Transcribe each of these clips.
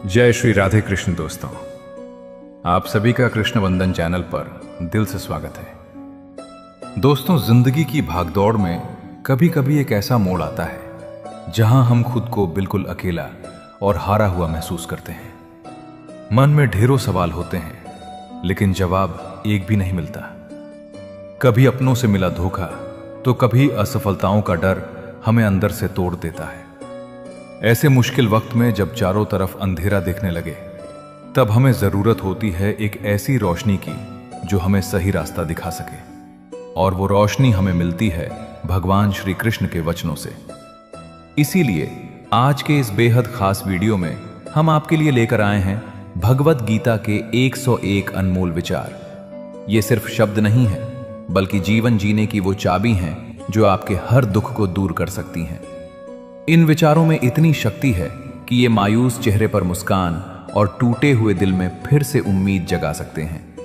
जय श्री राधे कृष्ण दोस्तों, आप सभी का कृष्ण वंदन चैनल पर दिल से स्वागत है। दोस्तों, जिंदगी की भागदौड़ में कभी कभी एक ऐसा मोड़ आता है जहां हम खुद को बिल्कुल अकेला और हारा हुआ महसूस करते हैं। मन में ढेरों सवाल होते हैं लेकिन जवाब एक भी नहीं मिलता। कभी अपनों से मिला धोखा तो कभी असफलताओं का डर हमें अंदर से तोड़ देता है। ऐसे मुश्किल वक्त में जब चारों तरफ अंधेरा दिखने लगे, तब हमें जरूरत होती है एक ऐसी रोशनी की जो हमें सही रास्ता दिखा सके। और वो रोशनी हमें मिलती है भगवान श्री कृष्ण के वचनों से। इसीलिए आज के इस बेहद खास वीडियो में हम आपके लिए लेकर आए हैं भगवत गीता के 101 अनमोल विचार। ये सिर्फ शब्द नहीं है, बल्कि जीवन जीने की वो चाबी हैं जो आपके हर दुख को दूर कर सकती हैं। इन विचारों में इतनी शक्ति है कि ये मायूस चेहरे पर मुस्कान और टूटे हुए दिल में फिर से उम्मीद जगा सकते हैं।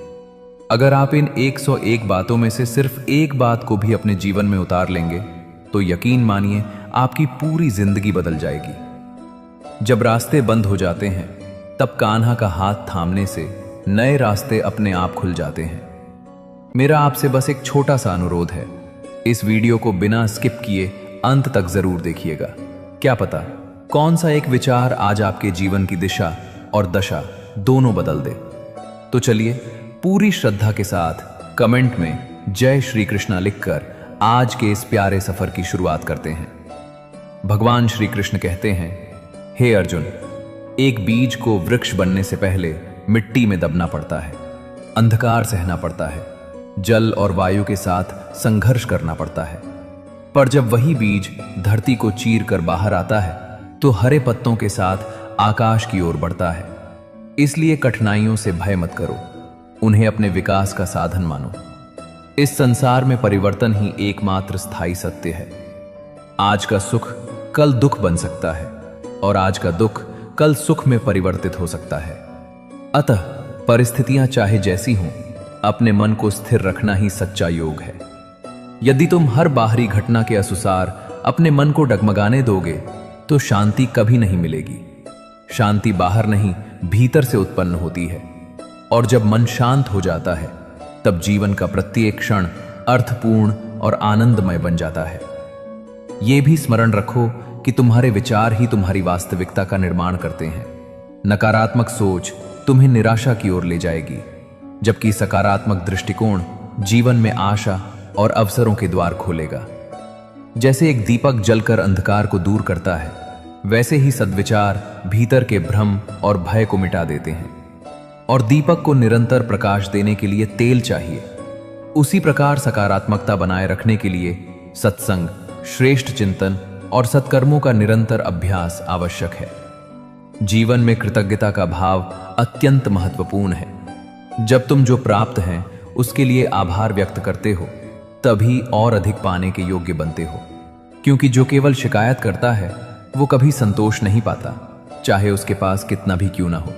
अगर आप इन 101 बातों में से सिर्फ एक बात को भी अपने जीवन में उतार लेंगे तो यकीन मानिए आपकी पूरी जिंदगी बदल जाएगी। जब रास्ते बंद हो जाते हैं तब कान्हा का हाथ थामने से नए रास्ते अपने आप खुल जाते हैं। मेरा आपसे बस एक छोटा सा अनुरोध है, इस वीडियो को बिना स्किप किए अंत तक जरूर देखिएगा। क्या पता कौन सा एक विचार आज आपके जीवन की दिशा और दशा दोनों बदल दे। तो चलिए पूरी श्रद्धा के साथ कमेंट में जय श्री कृष्णा लिखकर आज के इस प्यारे सफर की शुरुआत करते हैं। भगवान श्री कृष्ण कहते हैं, हे अर्जुन, एक बीज को वृक्ष बनने से पहले मिट्टी में दबना पड़ता है, अंधकार सहना पड़ता है, जल और वायु के साथ संघर्ष करना पड़ता है। पर जब वही बीज धरती को चीर कर बाहर आता है तो हरे पत्तों के साथ आकाश की ओर बढ़ता है। इसलिए कठिनाइयों से भय मत करो, उन्हें अपने विकास का साधन मानो। इस संसार में परिवर्तन ही एकमात्र स्थायी सत्य है। आज का सुख कल दुख बन सकता है और आज का दुख कल सुख में परिवर्तित हो सकता है। अतः परिस्थितियां चाहे जैसी हों, अपने मन को स्थिर रखना ही सच्चा योग है। यदि तुम हर बाहरी घटना के अनुसार अपने मन को डगमगाने दोगे तो शांति कभी नहीं मिलेगी। शांति बाहर नहीं, भीतर से उत्पन्न होती है। और जब मन शांत हो जाता है तब जीवन का प्रत्येक क्षण अर्थपूर्ण और आनंदमय बन जाता है। यह भी स्मरण रखो कि तुम्हारे विचार ही तुम्हारी वास्तविकता का निर्माण करते हैं। नकारात्मक सोच तुम्हें निराशा की ओर ले जाएगी, जबकि सकारात्मक दृष्टिकोण जीवन में आशा और अवसरों के द्वार खोलेगा। जैसे एक दीपक जलकर अंधकार को दूर करता है, वैसे ही सद्विचार भीतर के भ्रम और भय को मिटा देते हैं। और दीपक को निरंतर प्रकाश देने के लिए तेल चाहिए। उसी प्रकार सकारात्मकता बनाए रखने के लिए सत्संग, श्रेष्ठ चिंतन और सत्कर्मों का निरंतर अभ्यास आवश्यक है। जीवन में कृतज्ञता का भाव अत्यंत महत्वपूर्ण है। जब तुम जो प्राप्त हैं उसके लिए आभार व्यक्त करते हो, तभी और अधिक पाने के योग्य बनते हो। क्योंकि जो केवल शिकायत करता है वो कभी संतोष नहीं पाता, चाहे उसके पास कितना भी क्यों ना हो।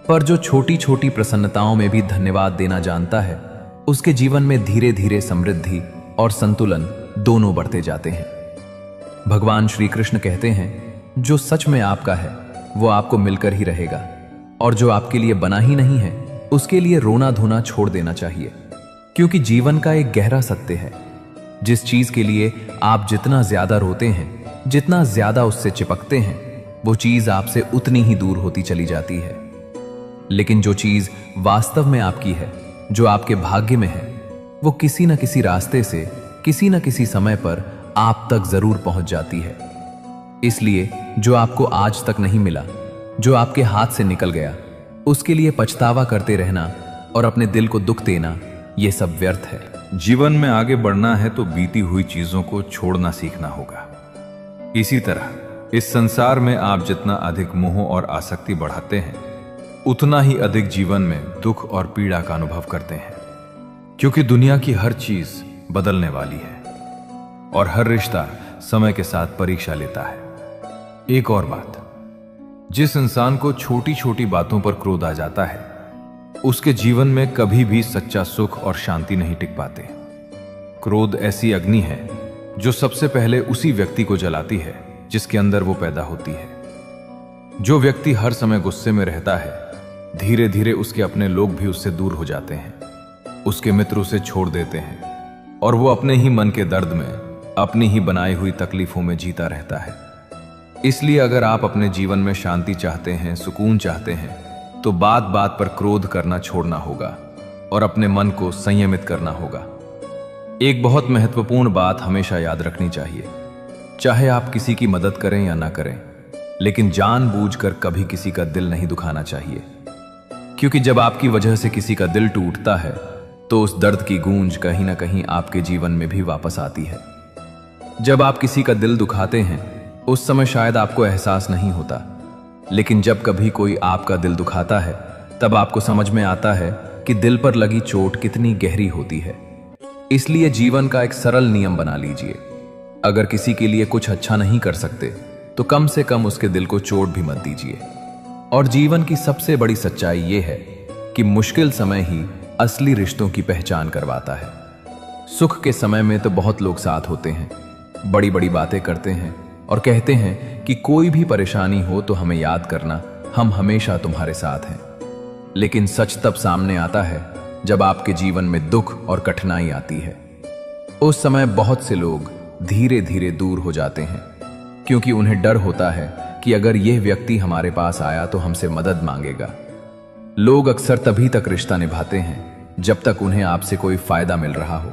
पर जो छोटी छोटी प्रसन्नताओं में भी धन्यवाद देना जानता है, उसके जीवन में धीरे धीरे समृद्धि और संतुलन दोनों बढ़ते जाते हैं। भगवान श्री कृष्ण कहते हैं, जो सच में आपका है वो आपको मिलकर ही रहेगा, और जो आपके लिए बना ही नहीं है उसके लिए रोना धोना छोड़ देना चाहिए। क्योंकि जीवन का एक गहरा सत्य है, जिस चीज के लिए आप जितना ज्यादा रोते हैं, जितना ज्यादा उससे चिपकते हैं, वो चीज आपसे उतनी ही दूर होती चली जाती है। लेकिन जो चीज वास्तव में आपकी है, जो आपके भाग्य में है, वो किसी न किसी रास्ते से किसी न किसी समय पर आप तक जरूर पहुंच जाती है। इसलिए जो आपको आज तक नहीं मिला, जो आपके हाथ से निकल गया, उसके लिए पछतावा करते रहना और अपने दिल को दुख देना, ये सब व्यर्थ है। जीवन में आगे बढ़ना है तो बीती हुई चीजों को छोड़ना सीखना होगा। इसी तरह इस संसार में आप जितना अधिक मोह और आसक्ति बढ़ाते हैं, उतना ही अधिक जीवन में दुख और पीड़ा का अनुभव करते हैं। क्योंकि दुनिया की हर चीज बदलने वाली है और हर रिश्ता समय के साथ परीक्षा लेता है। एक और बात, जिस इंसान को छोटी छोटी बातों पर क्रोध आ जाता है, उसके जीवन में कभी भी सच्चा सुख और शांति नहीं टिक पाते। क्रोध ऐसी अग्नि है जो सबसे पहले उसी व्यक्ति को जलाती है जिसके अंदर वो पैदा होती है। जो व्यक्ति हर समय गुस्से में रहता है, धीरे धीरे उसके अपने लोग भी उससे दूर हो जाते हैं, उसके मित्र उसे छोड़ देते हैं और वो अपने ही मन के दर्द में, अपनी ही बनाई हुई तकलीफों में जीता रहता है। इसलिए अगर आप अपने जीवन में शांति चाहते हैं, सुकून चाहते हैं, तो बात बात पर क्रोध करना छोड़ना होगा और अपने मन को संयमित करना होगा। एक बहुत महत्वपूर्ण बात हमेशा याद रखनी चाहिए, चाहे आप किसी की मदद करें या ना करें, लेकिन जानबूझकर कभी किसी का दिल नहीं दुखाना चाहिए। क्योंकि जब आपकी वजह से किसी का दिल टूटता है तो उस दर्द की गूंज कहीं ना कहीं आपके जीवन में भी वापस आती है। जब आप किसी का दिल दुखाते हैं उस समय शायद आपको एहसास नहीं होता, लेकिन जब कभी कोई आपका दिल दुखाता है तब आपको समझ में आता है कि दिल पर लगी चोट कितनी गहरी होती है। इसलिए जीवन का एक सरल नियम बना लीजिए, अगर किसी के लिए कुछ अच्छा नहीं कर सकते तो कम से कम उसके दिल को चोट भी मत दीजिए। और जीवन की सबसे बड़ी सच्चाई यह है कि मुश्किल समय ही असली रिश्तों की पहचान करवाता है। सुख के समय में तो बहुत लोग साथ होते हैं, बड़ी बड़ी बातें करते हैं और कहते हैं कि कोई भी परेशानी हो तो हमें याद करना, हम हमेशा तुम्हारे साथ हैं। लेकिन सच तब सामने आता है जब आपके जीवन में दुख और कठिनाई आती है। उस समय बहुत से लोग धीरे धीरे दूर हो जाते हैं, क्योंकि उन्हें डर होता है कि अगर यह व्यक्ति हमारे पास आया तो हमसे मदद मांगेगा। लोग अक्सर तभी तक रिश्ता निभाते हैं जब तक उन्हें आपसे कोई फायदा मिल रहा हो,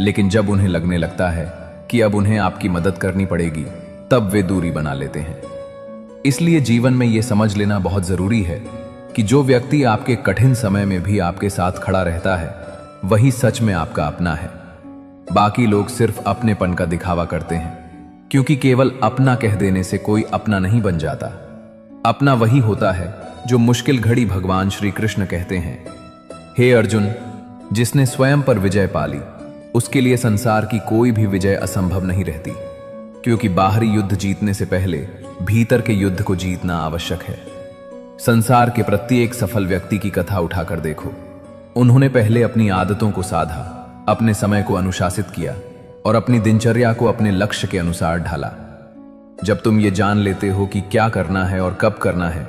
लेकिन जब उन्हें लगने लगता है कि अब उन्हें आपकी मदद करनी पड़ेगी तब वे दूरी बना लेते हैं। इसलिए जीवन में यह समझ लेना बहुत जरूरी है कि जो व्यक्ति आपके कठिन समय में भी आपके साथ खड़ा रहता है वही सच में आपका अपना है। बाकी लोग सिर्फ अपनेपन का दिखावा करते हैं, क्योंकि केवल अपना कह देने से कोई अपना नहीं बन जाता। अपना वही होता है जो मुश्किल घड़ी भगवान श्री कृष्ण कहते हैं, हे अर्जुन, जिसने स्वयं पर विजय पाली उसके लिए संसार की कोई भी विजय असंभव नहीं रहती, क्योंकि बाहरी युद्ध जीतने से पहले भीतर के युद्ध को जीतना आवश्यक है। संसार के प्रत्येक सफल व्यक्ति की कथा उठाकर देखो, उन्होंने पहले अपनी आदतों को साधा, अपने समय को अनुशासित किया और अपनी दिनचर्या को अपने लक्ष्य के अनुसार ढाला। जब तुम ये जान लेते हो कि क्या करना है और कब करना है,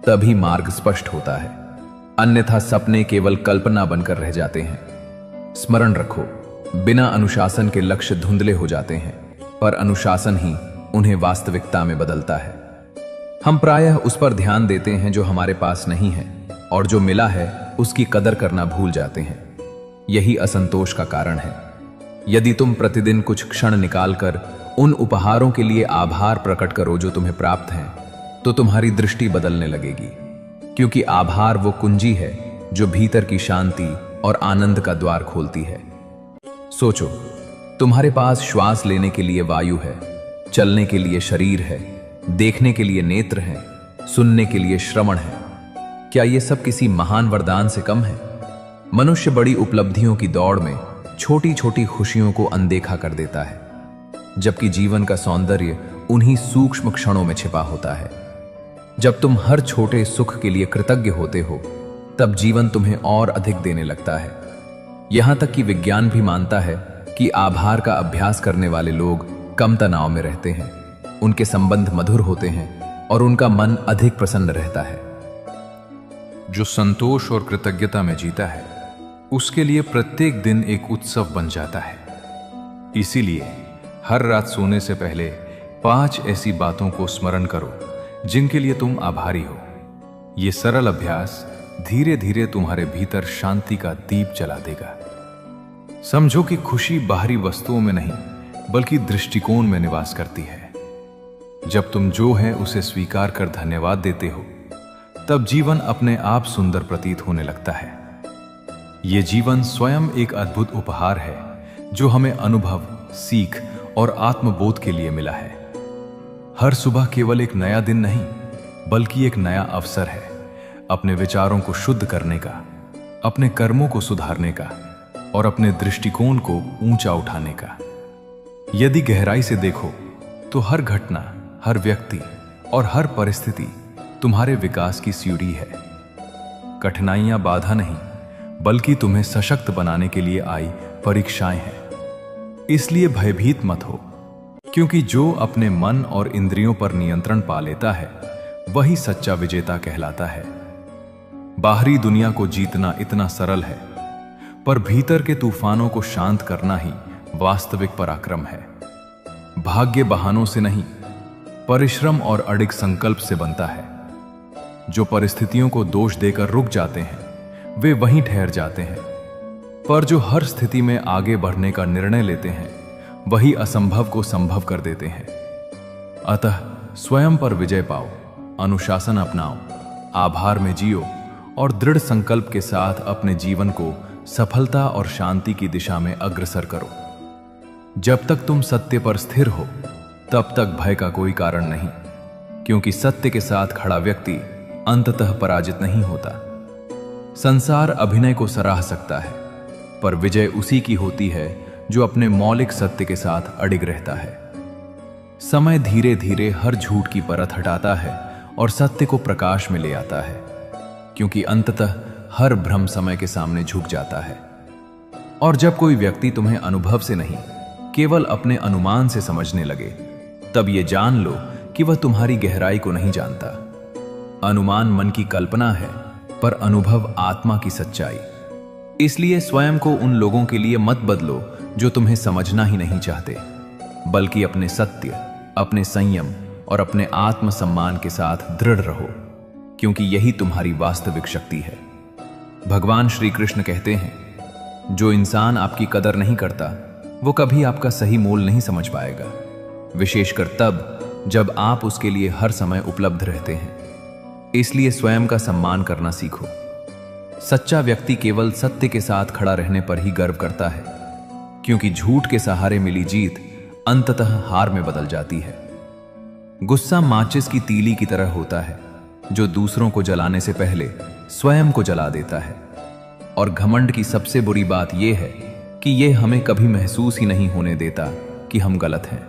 तभी मार्ग स्पष्ट होता है, अन्यथा सपने केवल कल्पना बनकर रह जाते हैं। स्मरण रखो, बिना अनुशासन के लक्ष्य धुंधले हो जाते हैं, पर अनुशासन ही उन्हें वास्तविकता में बदलता है। हम प्रायः उस पर ध्यान देते हैं जो हमारे पास नहीं है, और जो मिला है उसकी कदर करना भूल जाते हैं। यही असंतोष का कारण है। यदि तुम प्रतिदिन कुछ क्षण निकालकर उन उपहारों के लिए आभार प्रकट करो जो तुम्हें प्राप्त हैं, तो तुम्हारी दृष्टि बदलने लगेगी, क्योंकि आभार वो कुंजी है जो भीतर की शांति और आनंद का द्वार खोलती है। सोचो, तुम्हारे पास श्वास लेने के लिए वायु है, चलने के लिए शरीर है, देखने के लिए नेत्र है, सुनने के लिए श्रवण है। क्या ये सब किसी महान वरदान से कम है? मनुष्य बड़ी उपलब्धियों की दौड़ में छोटी छोटी खुशियों को अनदेखा कर देता है, जबकि जीवन का सौंदर्य उन्हीं सूक्ष्म क्षणों में छिपा होता है। जब तुम हर छोटे सुख के लिए कृतज्ञ होते हो, तब जीवन तुम्हें और अधिक देने लगता है। यहां तक कि विज्ञान भी मानता है कि आभार का अभ्यास करने वाले लोग कम तनाव में रहते हैं, उनके संबंध मधुर होते हैं और उनका मन अधिक प्रसन्न रहता है। जो संतोष और कृतज्ञता में जीता है उसके लिए प्रत्येक दिन एक उत्सव बन जाता है। इसीलिए हर रात सोने से पहले 5 ऐसी बातों को स्मरण करो जिनके लिए तुम आभारी हो। ये सरल अभ्यास धीरे धीरे तुम्हारे भीतर शांति का दीप जला देगा। समझो कि खुशी बाहरी वस्तुओं में नहीं बल्कि दृष्टिकोण में निवास करती है। जब तुम जो है उसे स्वीकार कर धन्यवाद देते हो, तब जीवन अपने आप सुंदर प्रतीत होने लगता है। ये जीवन स्वयं एक अद्भुत उपहार है जो हमें अनुभव, सीख और आत्मबोध के लिए मिला है। हर सुबह केवल एक नया दिन नहीं बल्कि एक नया अवसर है अपने विचारों को शुद्ध करने का, अपने कर्मों को सुधारने का और अपने दृष्टिकोण को ऊंचा उठाने का। यदि गहराई से देखो तो हर घटना, हर व्यक्ति और हर परिस्थिति तुम्हारे विकास की सीढ़ी है। कठिनाइयां बाधा नहीं बल्कि तुम्हें सशक्त बनाने के लिए आई परीक्षाएं हैं। इसलिए भयभीत मत हो, क्योंकि जो अपने मन और इंद्रियों पर नियंत्रण पा लेता है वही सच्चा विजेता कहलाता है। बाहरी दुनिया को जीतना इतना सरल है, पर भीतर के तूफानों को शांत करना ही वास्तविक पराक्रम है। भाग्य बहानों से नहीं, परिश्रम और अडिग संकल्प से बनता है। जो परिस्थितियों को दोष देकर रुक जाते हैं वे वहीं ठहर जाते हैं, पर जो हर स्थिति में आगे बढ़ने का निर्णय लेते हैं वही असंभव को संभव कर देते हैं। अतः स्वयं पर विजय पाओ, अनुशासन अपनाओ, आभार में जियो और दृढ़ संकल्प के साथ अपने जीवन को सफलता और शांति की दिशा में अग्रसर करो। जब तक तुम सत्य पर स्थिर हो तब तक भय का कोई कारण नहीं, क्योंकि सत्य के साथ खड़ा व्यक्ति अंततः पराजित नहीं होता। संसार अभिनय को सराह सकता है, पर विजय उसी की होती है जो अपने मौलिक सत्य के साथ अडिग रहता है। समय धीरे धीरे हर झूठ की परत हटाता है और सत्य को प्रकाश में ले आता है, क्योंकि अंततः हर भ्रम समय के सामने झुक जाता है। और जब कोई व्यक्ति तुम्हें अनुभव से नहीं, केवल अपने अनुमान से समझने लगे, तब ये जान लो कि वह तुम्हारी गहराई को नहीं जानता। अनुमान मन की कल्पना है, पर अनुभव आत्मा की सच्चाई। इसलिए स्वयं को उन लोगों के लिए मत बदलो जो तुम्हें समझना ही नहीं चाहते, बल्कि अपने सत्य, अपने संयम और अपने आत्मसम्मान के साथ दृढ़ रहो, क्योंकि यही तुम्हारी वास्तविक शक्ति है। भगवान श्री कृष्ण कहते हैं, जो इंसान आपकी कदर नहीं करता वो कभी आपका सही मोल नहीं समझ पाएगा, विशेषकर तब जब आप उसके लिए हर समय उपलब्ध रहते हैं। इसलिए स्वयं का सम्मान करना सीखो। सच्चा व्यक्ति केवल सत्य के साथ खड़ा रहने पर ही गर्व करता है, क्योंकि झूठ के सहारे मिली जीत अंततः हार में बदल जाती है। गुस्सा माचिस की तीली की तरह होता है, जो दूसरों को जलाने से पहले स्वयं को जला देता है। और घमंड की सबसे बुरी बात यह है कि यह हमें कभी महसूस ही नहीं होने देता कि हम गलत हैं।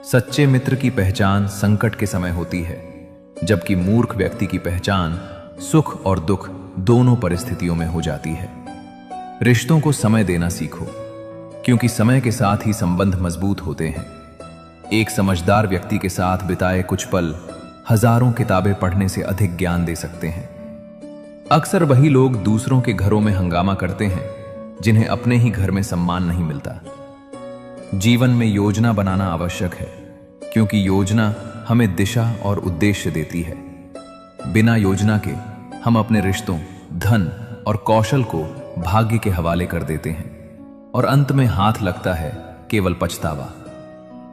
सच्चे मित्र की पहचान संकट के समय होती है, जबकि मूर्ख व्यक्ति की पहचान सुख और दुख दोनों परिस्थितियों में हो जाती है। रिश्तों को समय देना सीखो, क्योंकि समय के साथ ही संबंध मजबूत होते हैं। एक समझदार व्यक्ति के साथ बिताए कुछ पल हजारों किताबें पढ़ने से अधिक ज्ञान दे सकते हैं। अक्सर वही लोग दूसरों के घरों में हंगामा करते हैं जिन्हें अपने ही घर में सम्मान नहीं मिलता। जीवन में योजना बनाना आवश्यक है, क्योंकि योजना हमें दिशा और उद्देश्य देती है। बिना योजना के हम अपने रिश्तों, धन और कौशल को भाग्य के हवाले कर देते हैं, और अंत में हाथ लगता है केवल पछतावा।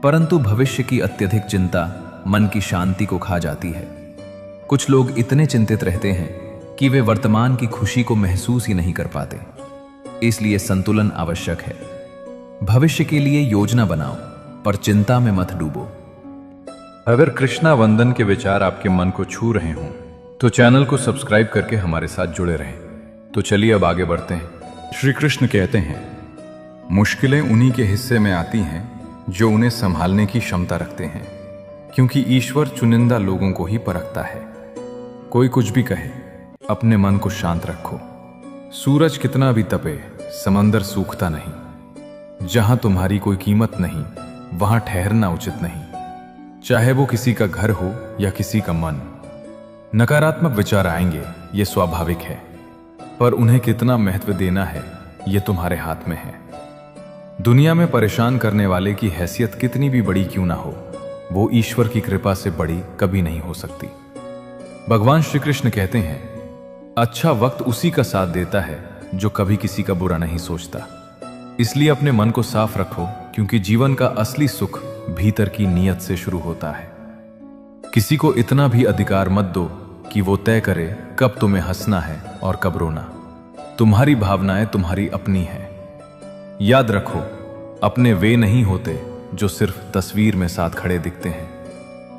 परंतु भविष्य की अत्यधिक चिंता मन की शांति को खा जाती है। कुछ लोग इतने चिंतित रहते हैं कि वे वर्तमान की खुशी को महसूस ही नहीं कर पाते। इसलिए संतुलन आवश्यक है। भविष्य के लिए योजना बनाओ, पर चिंता में मत डूबो। अगर कृष्णा वंदन के विचार आपके मन को छू रहे हों तो चैनल को सब्सक्राइब करके हमारे साथ जुड़े रहें। तो चलिए अब आगे बढ़ते हैं। श्री कृष्ण कहते हैं, मुश्किलें उन्हीं के हिस्से में आती हैं जो उन्हें संभालने की क्षमता रखते हैं, क्योंकि ईश्वर चुनिंदा लोगों को ही परखता है। कोई कुछ भी कहे, अपने मन को शांत रखो। सूरज कितना भी तपे, समंदर सूखता नहीं। जहां तुम्हारी कोई कीमत नहीं, वहां ठहरना उचित नहीं। चाहे वो किसी का घर हो या किसी का मन। नकारात्मक विचार आएंगे, ये स्वाभाविक है, पर उन्हें कितना महत्व देना है ये तुम्हारे हाथ में है। दुनिया में परेशान करने वाले की हैसियत कितनी भी बड़ी क्यों ना हो, वो ईश्वर की कृपा से बड़ी कभी नहीं हो सकती। भगवान श्री कृष्ण कहते हैं, अच्छा वक्त उसी का साथ देता है जो कभी किसी का बुरा नहीं सोचता। इसलिए अपने मन को साफ रखो, क्योंकि जीवन का असली सुख भीतर की नीयत से शुरू होता है। किसी को इतना भी अधिकार मत दो कि वो तय करे कब तुम्हें हंसना है और कब रोना। तुम्हारी भावनाएं तुम्हारी अपनी हैं। याद रखो, अपने वे नहीं होते जो सिर्फ तस्वीर में साथ खड़े दिखते हैं।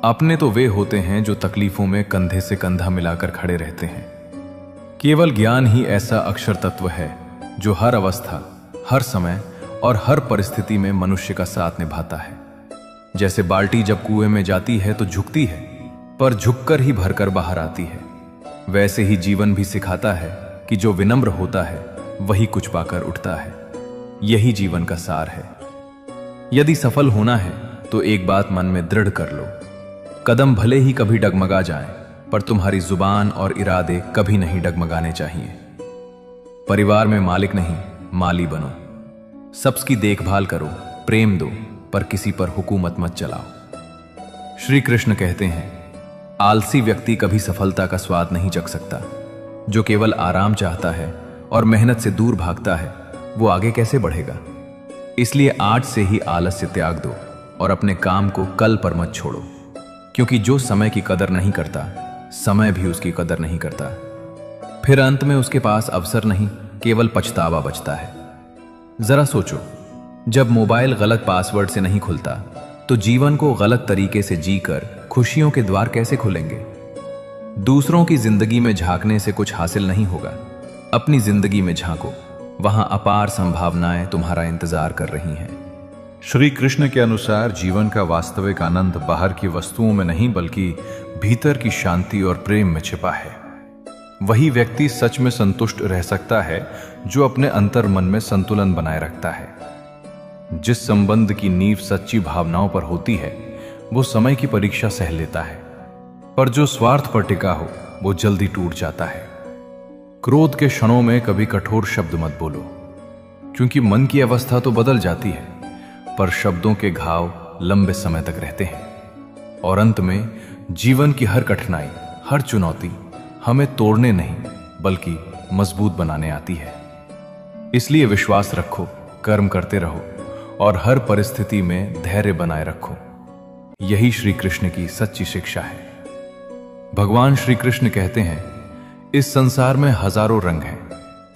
अपने तो वे होते हैं जो तकलीफों में कंधे से कंधा मिलाकर खड़े रहते हैं। केवल ज्ञान ही ऐसा अक्षर तत्व है जो हर अवस्था, हर समय और हर परिस्थिति में मनुष्य का साथ निभाता है। जैसे बाल्टी जब कुएं में जाती है तो झुकती है, पर झुककर ही भरकर बाहर आती है, वैसे ही जीवन भी सिखाता है कि जो विनम्र होता है वही कुछ पाकर उठता है। यही जीवन का सार है। यदि सफल होना है तो एक बात मन में दृढ़ कर लो, कदम भले ही कभी डगमगा जाएं, पर तुम्हारी जुबान और इरादे कभी नहीं डगमगाने चाहिए। परिवार में मालिक नहीं, माली बनो। सबकी देखभाल करो, प्रेम दो, पर किसी पर हुकूमत मत चलाओ। श्री कृष्ण कहते हैं, आलसी व्यक्ति कभी सफलता का स्वाद नहीं चख सकता। जो केवल आराम चाहता है और मेहनत से दूर भागता है, वो आगे कैसे बढ़ेगा? इसलिए आज से ही आलस्य त्याग दो और अपने काम को कल पर मत छोड़ो, क्योंकि जो समय की कदर नहीं करता, समय भी उसकी कदर नहीं करता। फिर अंत में उसके पास अवसर नहीं, केवल पछतावा बचता है। जरा सोचो, जब मोबाइल गलत पासवर्ड से नहीं खुलता, तो जीवन को गलत तरीके से जीकर खुशियों के द्वार कैसे खुलेंगे? दूसरों की जिंदगी में झांकने से कुछ हासिल नहीं होगा। अपनी जिंदगी में झांको, वहां अपार संभावनाएं तुम्हारा इंतजार कर रही हैं। श्री कृष्ण के अनुसार जीवन का वास्तविक आनंद बाहर की वस्तुओं में नहीं, बल्कि भीतर की शांति और प्रेम में छिपा है। वही व्यक्ति सच में संतुष्ट रह सकता है जो अपने अंतर मन में संतुलन बनाए रखता है। जिस संबंध की नींव सच्ची भावनाओं पर होती है, वो समय की परीक्षा सह लेता है, पर जो स्वार्थ पर टिका हो, वो जल्दी टूट जाता है। क्रोध के क्षणों में कभी कठोर शब्द मत बोलो, क्योंकि मन की अवस्था तो बदल जाती है, पर शब्दों के घाव लंबे समय तक रहते हैं। और अंत में जीवन की हर कठिनाई, हर चुनौती हमें तोड़ने नहीं, बल्कि मजबूत बनाने आती है। इसलिए विश्वास रखो, कर्म करते रहो और हर परिस्थिति में धैर्य बनाए रखो। यही श्री कृष्ण की सच्ची शिक्षा है। भगवान श्री कृष्ण कहते हैं, इस संसार में हजारों रंग हैं,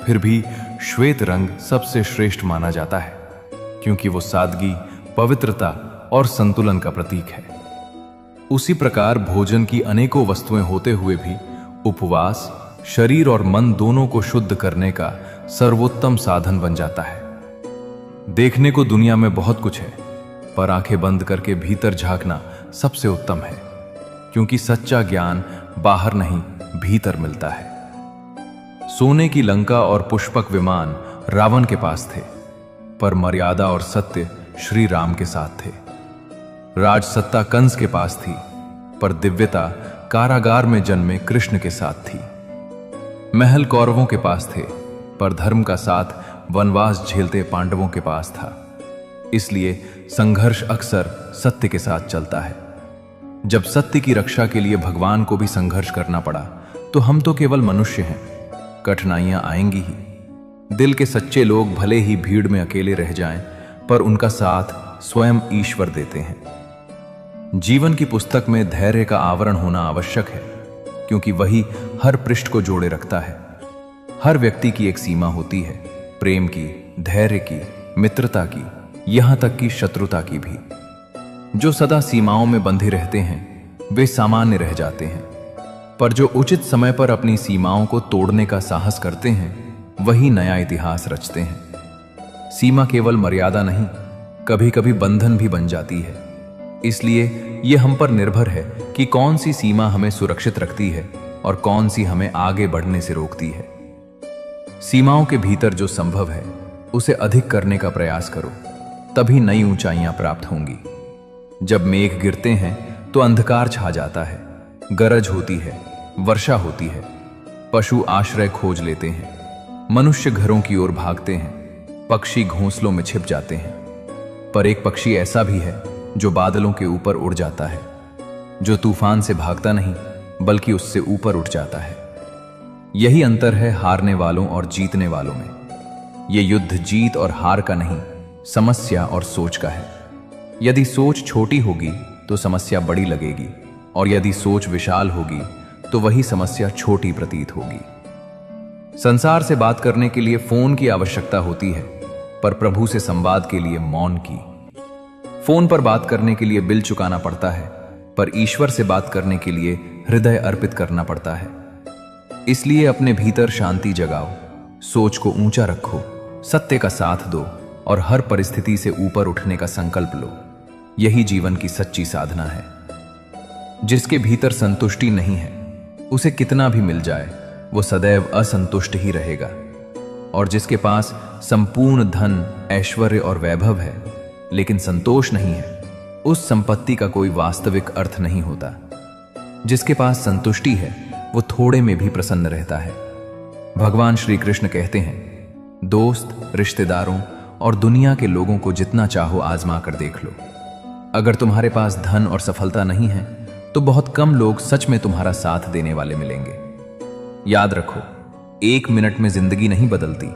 फिर भी श्वेत रंग सबसे श्रेष्ठ माना जाता है, क्योंकि वो सादगी, पवित्रता और संतुलन का प्रतीक है। उसी प्रकार भोजन की अनेकों वस्तुएं होते हुए भी उपवास शरीर और मन दोनों को शुद्ध करने का सर्वोत्तम साधन बन जाता है। देखने को दुनिया में बहुत कुछ है, पर आंखें बंद करके भीतर झांकना सबसे उत्तम है, क्योंकि सच्चा ज्ञान बाहर नहीं, भीतर मिलता है। सोने की लंका और पुष्पक विमान रावण के पास थे, पर मर्यादा और सत्य श्री राम के साथ थे। राजसत्ता कंस के पास थी, पर दिव्यता कारागार में जन्मे कृष्ण के साथ थी। महल कौरवों के पास थे, पर धर्म का साथ वनवास झेलते पांडवों के पास था। इसलिए संघर्ष अक्सर सत्य के साथ चलता है। जब सत्य की रक्षा के लिए भगवान को भी संघर्ष करना पड़ा, तो हम तो केवल मनुष्य हैं, कठिनाइयां आएंगी ही। दिल के सच्चे लोग भले ही भीड़ में अकेले रह जाएं, पर उनका साथ स्वयं ईश्वर देते हैं। जीवन की पुस्तक में धैर्य का आवरण होना आवश्यक है, क्योंकि वही हर पृष्ठ को जोड़े रखता है। हर व्यक्ति की एक सीमा होती है, प्रेम की, धैर्य की, मित्रता की, यहां तक कि शत्रुता की भी। जो सदा सीमाओं में बंधे रहते हैं, वे सामान्य रह जाते हैं, पर जो उचित समय पर अपनी सीमाओं को तोड़ने का साहस करते हैं, वही नया इतिहास रचते हैं। सीमा केवल मर्यादा नहीं, कभी कभी बंधन भी बन जाती है। इसलिए यह हम पर निर्भर है कि कौन सी सीमा हमें सुरक्षित रखती है और कौन सी हमें आगे बढ़ने से रोकती है। सीमाओं के भीतर जो संभव है, उसे अधिक करने का प्रयास करो, तभी नई ऊंचाइयां प्राप्त होंगी। जब मेघ गिरते हैं तो अंधकार छा जाता है, गरज होती है, वर्षा होती है, पशु आश्रय खोज लेते हैं, मनुष्य घरों की ओर भागते हैं, पक्षी घोंसलों में छिप जाते हैं। पर एक पक्षी ऐसा भी है जो बादलों के ऊपर उड़ जाता है, जो तूफान से भागता नहीं, बल्कि उससे ऊपर उठ जाता है। यही अंतर है हारने वालों और जीतने वालों में। यह युद्ध जीत और हार का नहीं, समस्या और सोच का है। यदि सोच छोटी होगी तो समस्या बड़ी लगेगी, और यदि सोच विशाल होगी तो वही समस्या छोटी प्रतीत होगी। संसार से बात करने के लिए फोन की आवश्यकता होती है, पर प्रभु से संवाद के लिए मौन की। फोन पर बात करने के लिए बिल चुकाना पड़ता है, पर ईश्वर से बात करने के लिए हृदय अर्पित करना पड़ता है। इसलिए अपने भीतर शांति जगाओ, सोच को ऊंचा रखो, सत्य का साथ दो और हर परिस्थिति से ऊपर उठने का संकल्प लो। यही जीवन की सच्ची साधना है। जिसके भीतर संतुष्टि नहीं है, उसे कितना भी मिल जाए, वो सदैव असंतुष्ट ही रहेगा। और जिसके पास संपूर्ण धन, ऐश्वर्य और वैभव है, लेकिन संतोष नहीं है, उस संपत्ति का कोई वास्तविक अर्थ नहीं होता। जिसके पास संतुष्टि है वो थोड़े में भी प्रसन्न रहता है। भगवान श्री कृष्ण कहते हैं, दोस्त, रिश्तेदारों और दुनिया के लोगों को जितना चाहो आजमा कर देख लो। अगर तुम्हारे पास धन और सफलता नहीं है तो बहुत कम लोग सच में तुम्हारा साथ देने वाले मिलेंगे। याद रखो, 1 मिनट में जिंदगी नहीं बदलती,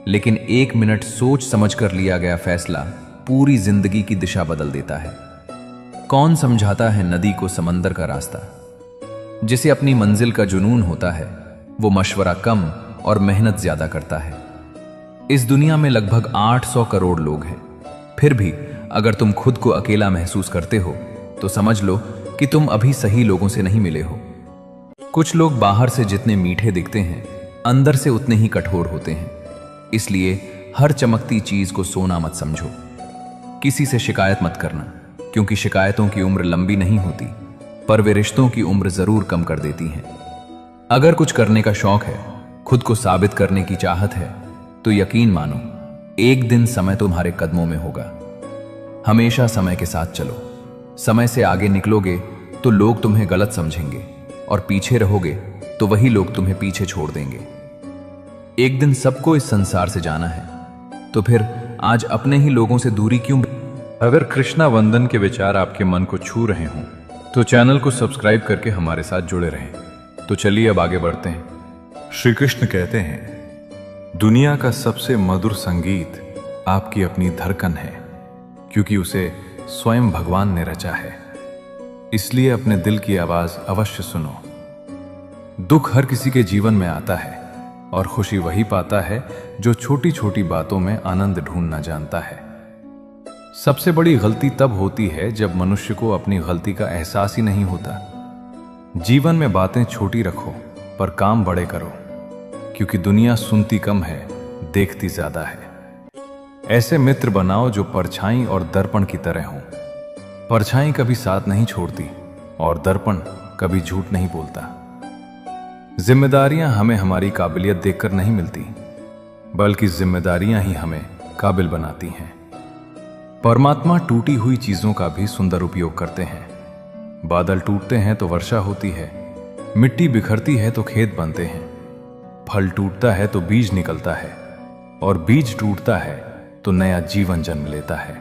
लेकिन 1 मिनट सोच समझ कर लिया गया फैसला पूरी जिंदगी की दिशा बदल देता है। कौन समझाता है नदी को समंदर का रास्ता? जिसे अपनी मंजिल का जुनून होता है वो मशवरा कम और मेहनत ज्यादा करता है। इस दुनिया में लगभग 800 करोड़ लोग हैं। फिर भी अगर तुम खुद को अकेला महसूस करते हो तो समझ लो कि तुम अभी सही लोगों से नहीं मिले हो। कुछ लोग बाहर से जितने मीठे दिखते हैं अंदर से उतने ही कठोर होते हैं। इसलिए हर चमकती चीज को सोना मत समझो। किसी से शिकायत मत करना, क्योंकि शिकायतों की उम्र लंबी नहीं होती, पर वे रिश्तों की उम्र जरूर कम कर देती हैं। अगर कुछ करने का शौक है, खुद को साबित करने की चाहत है, तो यकीन मानो एक दिन समय तुम्हारे कदमों में होगा। हमेशा समय के साथ चलो। समय से आगे निकलोगे तो लोग तुम्हें गलत समझेंगे, और पीछे रहोगे तो वही लोग तुम्हें पीछे छोड़ देंगे। एक दिन सबको इस संसार से जाना है, तो फिर आज अपने ही लोगों से दूरी क्यों? अगर कृष्णा वंदन के विचार आपके मन को छू रहे हों तो चैनल को सब्सक्राइब करके हमारे साथ जुड़े रहें। तो चलिए अब आगे बढ़ते हैं। श्री कृष्ण कहते हैं, दुनिया का सबसे मधुर संगीत आपकी अपनी धड़कन है, क्योंकि उसे स्वयं भगवान ने रचा है। इसलिए अपने दिल की आवाज अवश्य सुनो। दुख हर किसी के जीवन में आता है, और खुशी वही पाता है जो छोटी छोटी बातों में आनंद ढूंढना जानता है। सबसे बड़ी गलती तब होती है जब मनुष्य को अपनी गलती का एहसास ही नहीं होता। जीवन में बातें छोटी रखो पर काम बड़े करो, क्योंकि दुनिया सुनती कम है, देखती ज्यादा है। ऐसे मित्र बनाओ जो परछाई और दर्पण की तरह हों। परछाई कभी साथ नहीं छोड़ती और दर्पण कभी झूठ नहीं बोलता। जिम्मेदारियां हमें हमारी काबिलियत देखकर नहीं मिलती, बल्कि जिम्मेदारियां ही हमें काबिल बनाती हैं। परमात्मा टूटी हुई चीजों का भी सुंदर उपयोग करते हैं। बादल टूटते हैं तो वर्षा होती है, मिट्टी बिखरती है तो खेत बनते हैं, फल टूटता है तो बीज निकलता है, और बीज टूटता है तो नया जीवन जन्म लेता है।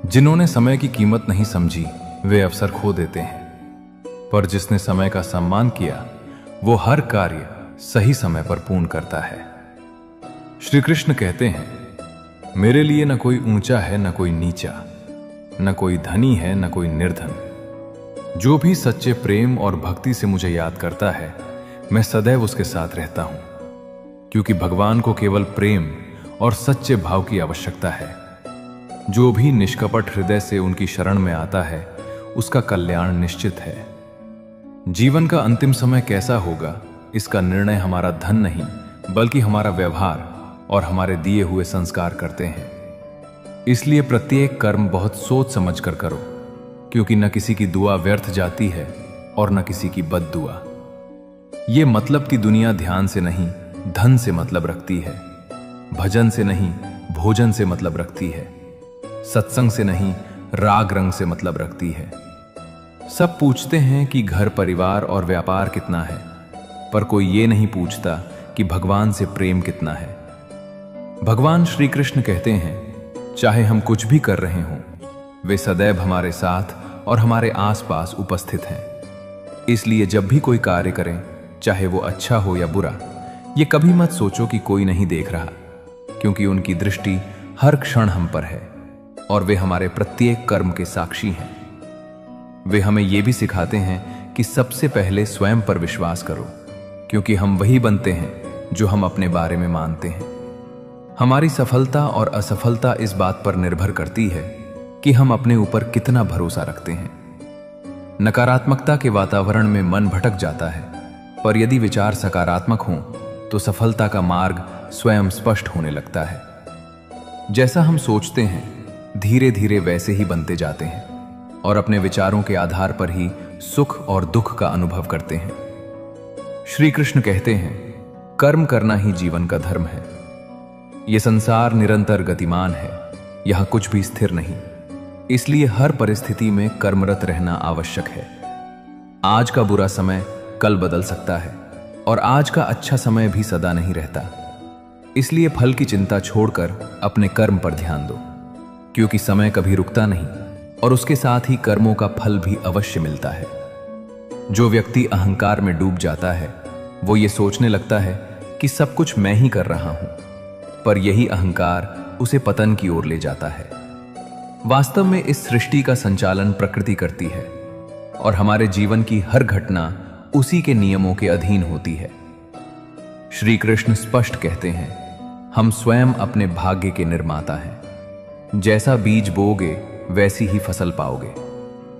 जिन्होंने समय की कीमत नहीं समझी वे अवसर खो देते हैं, पर जिसने समय का सम्मान किया वो हर कार्य सही समय पर पूर्ण करता है। श्री कृष्ण कहते हैं, मेरे लिए न कोई ऊंचा है न कोई नीचा, न कोई धनी है न कोई निर्धन। जो भी सच्चे प्रेम और भक्ति से मुझे याद करता है मैं सदैव उसके साथ रहता हूं, क्योंकि भगवान को केवल प्रेम और सच्चे भाव की आवश्यकता है। जो भी निष्कपट हृदय से उनकी शरण में आता है उसका कल्याण निश्चित है। जीवन का अंतिम समय कैसा होगा इसका निर्णय हमारा धन नहीं बल्कि हमारा व्यवहार और हमारे दिए हुए संस्कार करते हैं। इसलिए प्रत्येक कर्म बहुत सोच समझ कर करो, क्योंकि न किसी की दुआ व्यर्थ जाती है और न किसी की बद दुआ। ये मतलब की दुनिया ध्यान से नहीं धन से मतलब रखती है, भजन से नहीं भोजन से मतलब रखती है, सत्संग से नहीं राग रंग से मतलब रखती है। सब पूछते हैं कि घर परिवार और व्यापार कितना है, पर कोई ये नहीं पूछता कि भगवान से प्रेम कितना है। भगवान श्री कृष्ण कहते हैं, चाहे हम कुछ भी कर रहे हों वे सदैव हमारे साथ और हमारे आसपास उपस्थित हैं। इसलिए जब भी कोई कार्य करें, चाहे वो अच्छा हो या बुरा, ये कभी मत सोचो कि कोई नहीं देख रहा, क्योंकि उनकी दृष्टि हर क्षण हम पर है और वे हमारे प्रत्येक कर्म के साक्षी हैं। वे हमें यह भी सिखाते हैं कि सबसे पहले स्वयं पर विश्वास करो, क्योंकि हम वही बनते हैं जो हम अपने बारे में मानते हैं। हमारी सफलता और असफलता इस बात पर निर्भर करती है कि हम अपने ऊपर कितना भरोसा रखते हैं। नकारात्मकता के वातावरण में मन भटक जाता है, पर यदि विचार सकारात्मक हों तो सफलता का मार्ग स्वयं स्पष्ट होने लगता है। जैसा हम सोचते हैं धीरे धीरे वैसे ही बनते जाते हैं और अपने विचारों के आधार पर ही सुख और दुख का अनुभव करते हैं। श्री कृष्ण कहते हैं, कर्म करना ही जीवन का धर्म है। यह संसार निरंतर गतिमान है, यहां कुछ भी स्थिर नहीं। इसलिए हर परिस्थिति में कर्मरत रहना आवश्यक है। आज का बुरा समय कल बदल सकता है और आज का अच्छा समय भी सदा नहीं रहता। इसलिए फल की चिंता छोड़कर अपने कर्म पर ध्यान दो, क्योंकि समय कभी रुकता नहीं और उसके साथ ही कर्मों का फल भी अवश्य मिलता है। जो व्यक्ति अहंकार में डूब जाता है वो ये सोचने लगता है कि सब कुछ मैं ही कर रहा हूं, पर यही अहंकार उसे पतन की ओर ले जाता है। वास्तव में इस सृष्टि का संचालन प्रकृति करती है और हमारे जीवन की हर घटना उसी के नियमों के अधीन होती है। श्री कृष्ण स्पष्ट कहते हैं, हम स्वयं अपने भाग्य के निर्माता हैं। जैसा बीज बोओगे वैसी ही फसल पाओगे,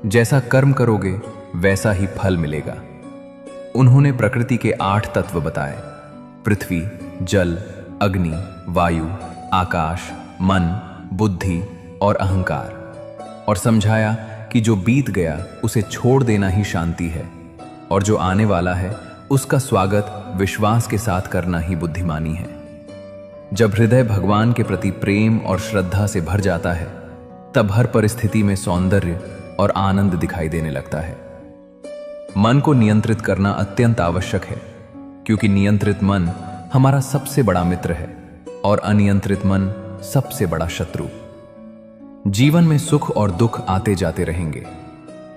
जैसा कर्म करोगे वैसा ही फल मिलेगा। उन्होंने प्रकृति के 8 तत्व बताए, पृथ्वी, जल, अग्नि, वायु, आकाश, मन, बुद्धि और अहंकार, और समझाया कि जो बीत गया उसे छोड़ देना ही शांति है और जो आने वाला है उसका स्वागत विश्वास के साथ करना ही बुद्धिमानी है। जब हृदय भगवान के प्रति प्रेम और श्रद्धा से भर जाता है तब हर परिस्थिति में सौंदर्य और आनंद दिखाई देने लगता है। मन को नियंत्रित करना अत्यंत आवश्यक है, क्योंकि नियंत्रित मन हमारा सबसे बड़ा मित्र है और अनियंत्रित मन सबसे बड़ा शत्रु। जीवन में सुख और दुख आते जाते रहेंगे,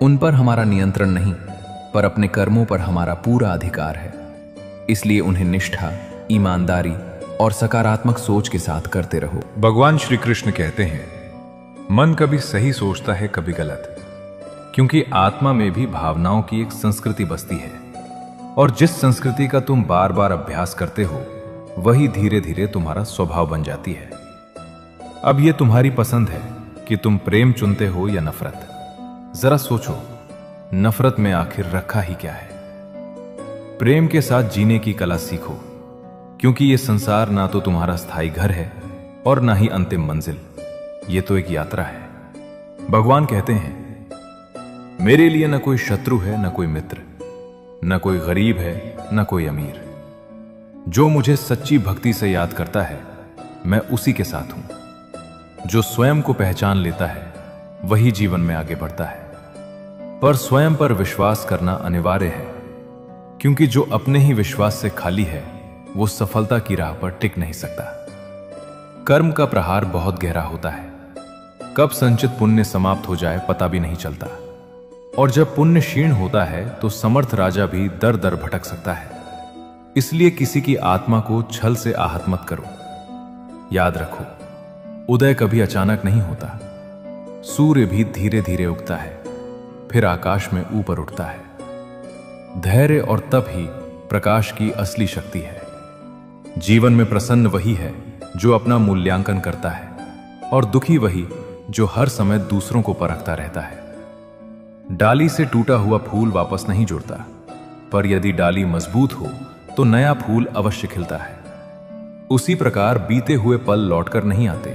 उन पर हमारा नियंत्रण नहीं, पर अपने कर्मों पर हमारा पूरा अधिकार है। इसलिए उन्हें निष्ठा, ईमानदारी और सकारात्मक सोच के साथ करते रहो। भगवान श्री कृष्ण कहते हैं, मन कभी सही सोचता है कभी गलत, क्योंकि आत्मा में भी भावनाओं की एक संस्कृति बसती है और जिस संस्कृति का तुम बार बार अभ्यास करते हो वही धीरे धीरे तुम्हारा स्वभाव बन जाती है। अब यह तुम्हारी पसंद है कि तुम प्रेम चुनते हो या नफरत। जरा सोचो, नफरत में आखिर रखा ही क्या है? प्रेम के साथ जीने की कला सीखो, क्योंकि यह संसार ना तो तुम्हारा स्थायी घर है और ना ही अंतिम मंजिल। यह तो एक यात्रा है। भगवान कहते हैं, मेरे लिए न कोई शत्रु है न कोई मित्र, न कोई गरीब है न कोई अमीर। जो मुझे सच्ची भक्ति से याद करता है मैं उसी के साथ हूं। जो स्वयं को पहचान लेता है वही जीवन में आगे बढ़ता है, पर स्वयं पर विश्वास करना अनिवार्य है, क्योंकि जो अपने ही विश्वास से खाली है वो सफलता की राह पर टिक नहीं सकता। कर्म का प्रहार बहुत गहरा होता है, कब संचित पुण्य समाप्त हो जाए पता भी नहीं चलता, और जब पुण्य क्षीण होता है तो समर्थ राजा भी दर दर भटक सकता है। इसलिए किसी की आत्मा को छल से आहत मत करो। याद रखो, उदय कभी अचानक नहीं होता। सूर्य भी धीरे धीरे उगता है, फिर आकाश में ऊपर उठता है। धैर्य और तप ही प्रकाश की असली शक्ति है। जीवन में प्रसन्न वही है जो अपना मूल्यांकन करता है, और दुखी वही जो हर समय दूसरों को परखता रहता है। डाली से टूटा हुआ फूल वापस नहीं जुड़ता, पर यदि डाली मजबूत हो तो नया फूल अवश्य खिलता है। उसी प्रकार बीते हुए पल लौटकर नहीं आते,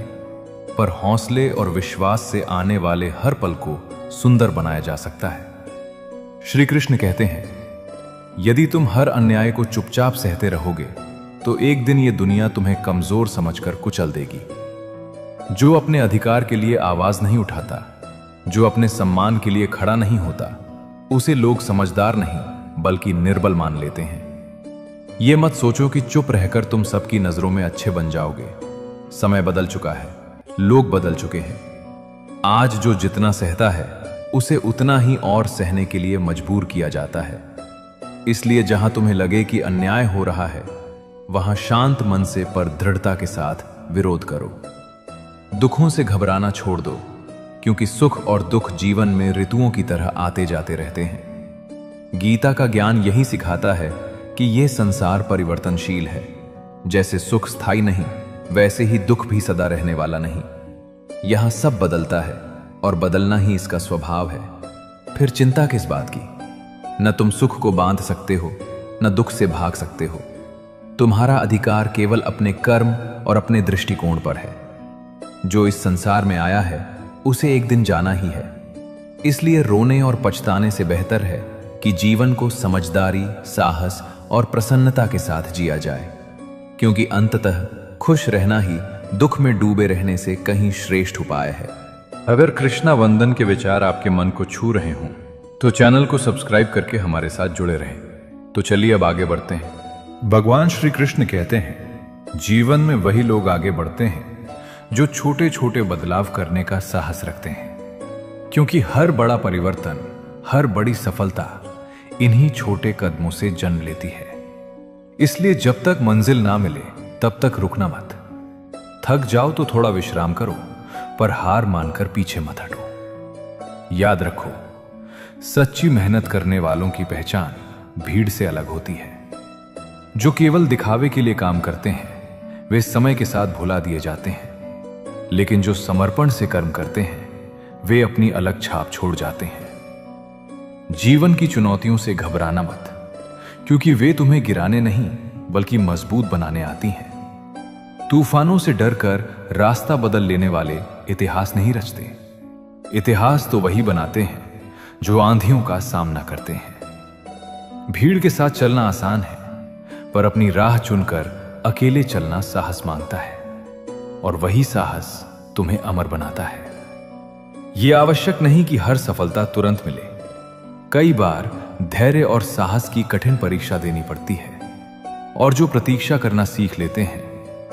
पर हौसले और विश्वास से आने वाले हर पल को सुंदर बनाया जा सकता है। श्री कृष्ण कहते हैं, यदि तुम हर अन्याय को चुपचाप सहते रहोगे तो एक दिन ये दुनिया तुम्हें कमजोर समझकर कुचल देगी। जो अपने अधिकार के लिए आवाज नहीं उठाता, जो अपने सम्मान के लिए खड़ा नहीं होता, उसे लोग समझदार नहीं बल्कि निर्बल मान लेते हैं। ये मत सोचो कि चुप रहकर तुम सबकी नजरों में अच्छे बन जाओगे। समय बदल चुका है, लोग बदल चुके हैं। आज जो जितना सहता है उसे उतना ही और सहने के लिए मजबूर किया जाता है। इसलिए जहां तुम्हें लगे कि अन्याय हो रहा है वहां शांत मन से पर दृढ़ता के साथ विरोध करो। दुखों से घबराना छोड़ दो, क्योंकि सुख और दुख जीवन में ऋतुओं की तरह आते जाते रहते हैं। गीता का ज्ञान यही सिखाता है कि यह संसार परिवर्तनशील है। जैसे सुख स्थायी नहीं, वैसे ही दुख भी सदा रहने वाला नहीं। यहां सब बदलता है और बदलना ही इसका स्वभाव है। फिर चिंता किस बात की? न तुम सुख को बांध सकते हो, न दुख से भाग सकते हो। तुम्हारा अधिकार केवल अपने कर्म और अपने दृष्टिकोण पर है। जो इस संसार में आया है उसे एक दिन जाना ही है। इसलिए रोने और पछताने से बेहतर है कि जीवन को समझदारी, साहस और प्रसन्नता के साथ जिया जाए, क्योंकि अंततः खुश रहना ही दुख में डूबे रहने से कहीं श्रेष्ठ उपाय है। अगर कृष्णा वंदन के विचार आपके मन को छू रहे हों तो चैनल को सब्सक्राइब करके हमारे साथ जुड़े रहें। तो चलिए अब आगे बढ़ते हैं। भगवान श्री कृष्ण कहते हैं, जीवन में वही लोग आगे बढ़ते हैं जो छोटे छोटे बदलाव करने का साहस रखते हैं, क्योंकि हर बड़ा परिवर्तन, हर बड़ी सफलता इन्हीं छोटे कदमों से जन्म लेती है। इसलिए जब तक मंजिल ना मिले तब तक रुकना मत। थक जाओ तो थोड़ा विश्राम करो, पर हार मानकर पीछे मत हटो। याद रखो, सच्ची मेहनत करने वालों की पहचान भीड़ से अलग होती है। जो केवल दिखावे के लिए काम करते हैं वे समय के साथ भुला दिए जाते हैं, लेकिन जो समर्पण से कर्म करते हैं वे अपनी अलग छाप छोड़ जाते हैं। जीवन की चुनौतियों से घबराना मत, क्योंकि वे तुम्हें गिराने नहीं बल्कि मजबूत बनाने आती हैं। तूफानों से डरकर रास्ता बदल लेने वाले इतिहास नहीं रचते। इतिहास तो वही बनाते हैं जो आंधियों का सामना करते हैं। भीड़ के साथ चलना आसान है, पर अपनी राह चुनकर अकेले चलना साहस मांगता है, और वही साहस तुम्हें अमर बनाता है। यह आवश्यक नहीं कि हर सफलता तुरंत मिले। कई बार धैर्य और साहस की कठिन परीक्षा देनी पड़ती है, और जो प्रतीक्षा करना सीख लेते हैं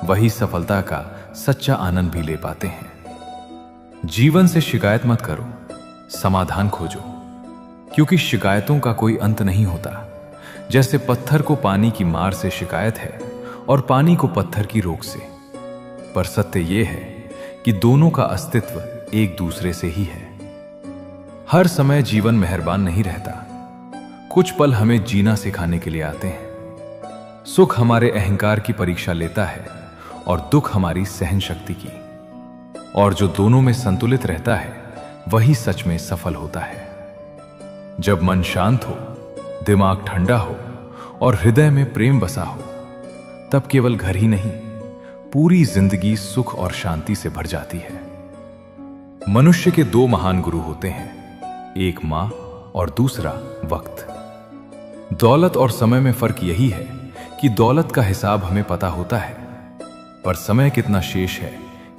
वही सफलता का सच्चा आनंद भी ले पाते हैं। जीवन से शिकायत मत करो, समाधान खोजो, क्योंकि शिकायतों का कोई अंत नहीं होता। जैसे पत्थर को पानी की मार से शिकायत है और पानी को पत्थर की रोक से, पर सत्य यह है कि दोनों का अस्तित्व एक दूसरे से ही है। हर समय जीवन मेहरबान नहीं रहता। कुछ पल हमें जीना सिखाने के लिए आते हैं। सुख हमारे अहंकार की परीक्षा लेता है और दुख हमारी सहन शक्ति की, और जो दोनों में संतुलित रहता है वही सच में सफल होता है। जब मन शांत हो, दिमाग ठंडा हो और हृदय में प्रेम बसा हो, तब केवल घर ही नहीं, पूरी जिंदगी सुख और शांति से भर जाती है। मनुष्य के दो महान गुरु होते हैं, एक मां और दूसरा वक्त। दौलत और समय में फर्क यही है कि दौलत का हिसाब हमें पता होता है, पर समय कितना शेष है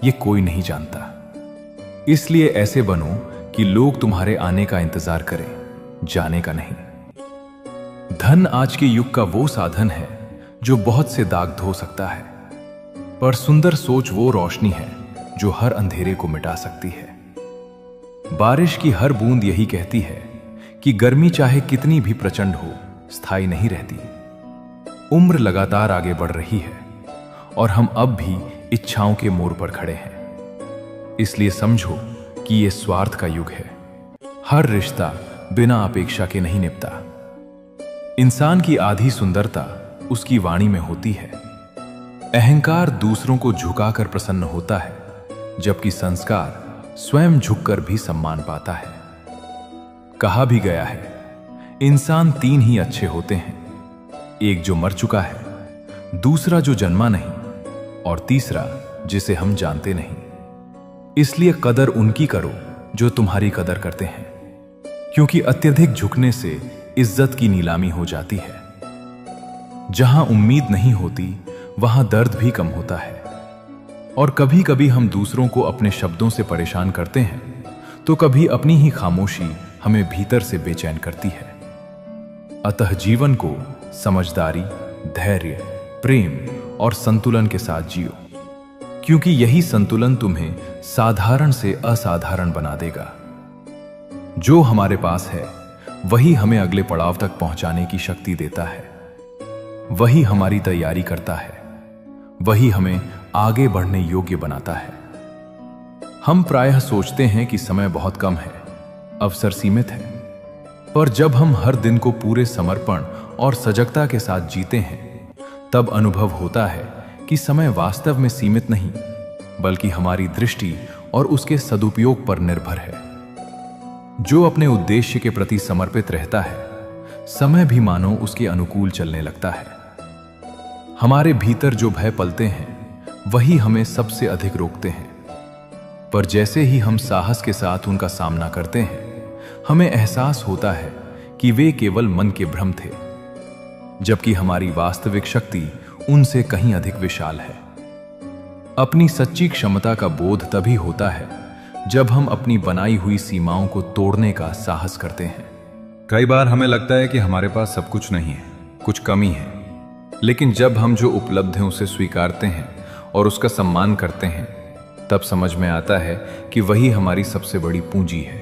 ये कोई नहीं जानता। इसलिए ऐसे बनो कि लोग तुम्हारे आने का इंतजार करें, जाने का नहीं। धन आज के युग का वो साधन है जो बहुत से दाग धो सकता है, पर सुंदर सोच वो रोशनी है जो हर अंधेरे को मिटा सकती है। बारिश की हर बूंद यही कहती है कि गर्मी चाहे कितनी भी प्रचंड हो, स्थायी नहीं रहती। उम्र लगातार आगे बढ़ रही है और हम अब भी इच्छाओं के मोड़ पर खड़े हैं। इसलिए समझो कि यह स्वार्थ का युग है। हर रिश्ता बिना अपेक्षा के नहीं निभता। इंसान की आधी सुंदरता उसकी वाणी में होती है। अहंकार दूसरों को झुकाकर प्रसन्न होता है, जबकि संस्कार स्वयं झुककर भी सम्मान पाता है। कहा भी गया है, इंसान तीन ही अच्छे होते हैं, एक जो मर चुका है, दूसरा जो जन्मा नहीं, और तीसरा जिसे हम जानते नहीं। इसलिए कदर उनकी करो जो तुम्हारी कदर करते हैं, क्योंकि अत्यधिक झुकने से इज्जत की नीलामी हो जाती है। जहां उम्मीद नहीं होती वहां दर्द भी कम होता है, और कभी कभी हम दूसरों को अपने शब्दों से परेशान करते हैं, तो कभी अपनी ही खामोशी हमें भीतर से बेचैन करती है। अतः जीवन को समझदारी, धैर्य, प्रेम और संतुलन के साथ जियो, क्योंकि यही संतुलन तुम्हें साधारण से असाधारण बना देगा। जो हमारे पास है वही हमें अगले पड़ाव तक पहुंचाने की शक्ति देता है, वही हमारी तैयारी करता है, वही हमें आगे बढ़ने योग्य बनाता है। हम प्रायः सोचते हैं कि समय बहुत कम है, अवसर सीमित है, पर जब हम हर दिन को पूरे समर्पण और सजगता के साथ जीते हैं, तब अनुभव होता है कि समय वास्तव में सीमित नहीं, बल्कि हमारी दृष्टि और उसके सदुपयोग पर निर्भर है। जो अपने उद्देश्य के प्रति समर्पित रहता है, समय भी मानो उसके अनुकूल चलने लगता है। हमारे भीतर जो भय पलते हैं वही हमें सबसे अधिक रोकते हैं, पर जैसे ही हम साहस के साथ उनका सामना करते हैं, हमें एहसास होता है कि वे केवल मन के भ्रम थे, जबकि हमारी वास्तविक शक्ति उनसे कहीं अधिक विशाल है। अपनी सच्ची क्षमता का बोध तभी होता है जब हम अपनी बनाई हुई सीमाओं को तोड़ने का साहस करते हैं। कई बार हमें लगता है कि हमारे पास सब कुछ नहीं है, कुछ कमी है। लेकिन जब हम जो उपलब्ध हैं उसे स्वीकारते हैं और उसका सम्मान करते हैं, तब समझ में आता है कि वही हमारी सबसे बड़ी पूंजी है।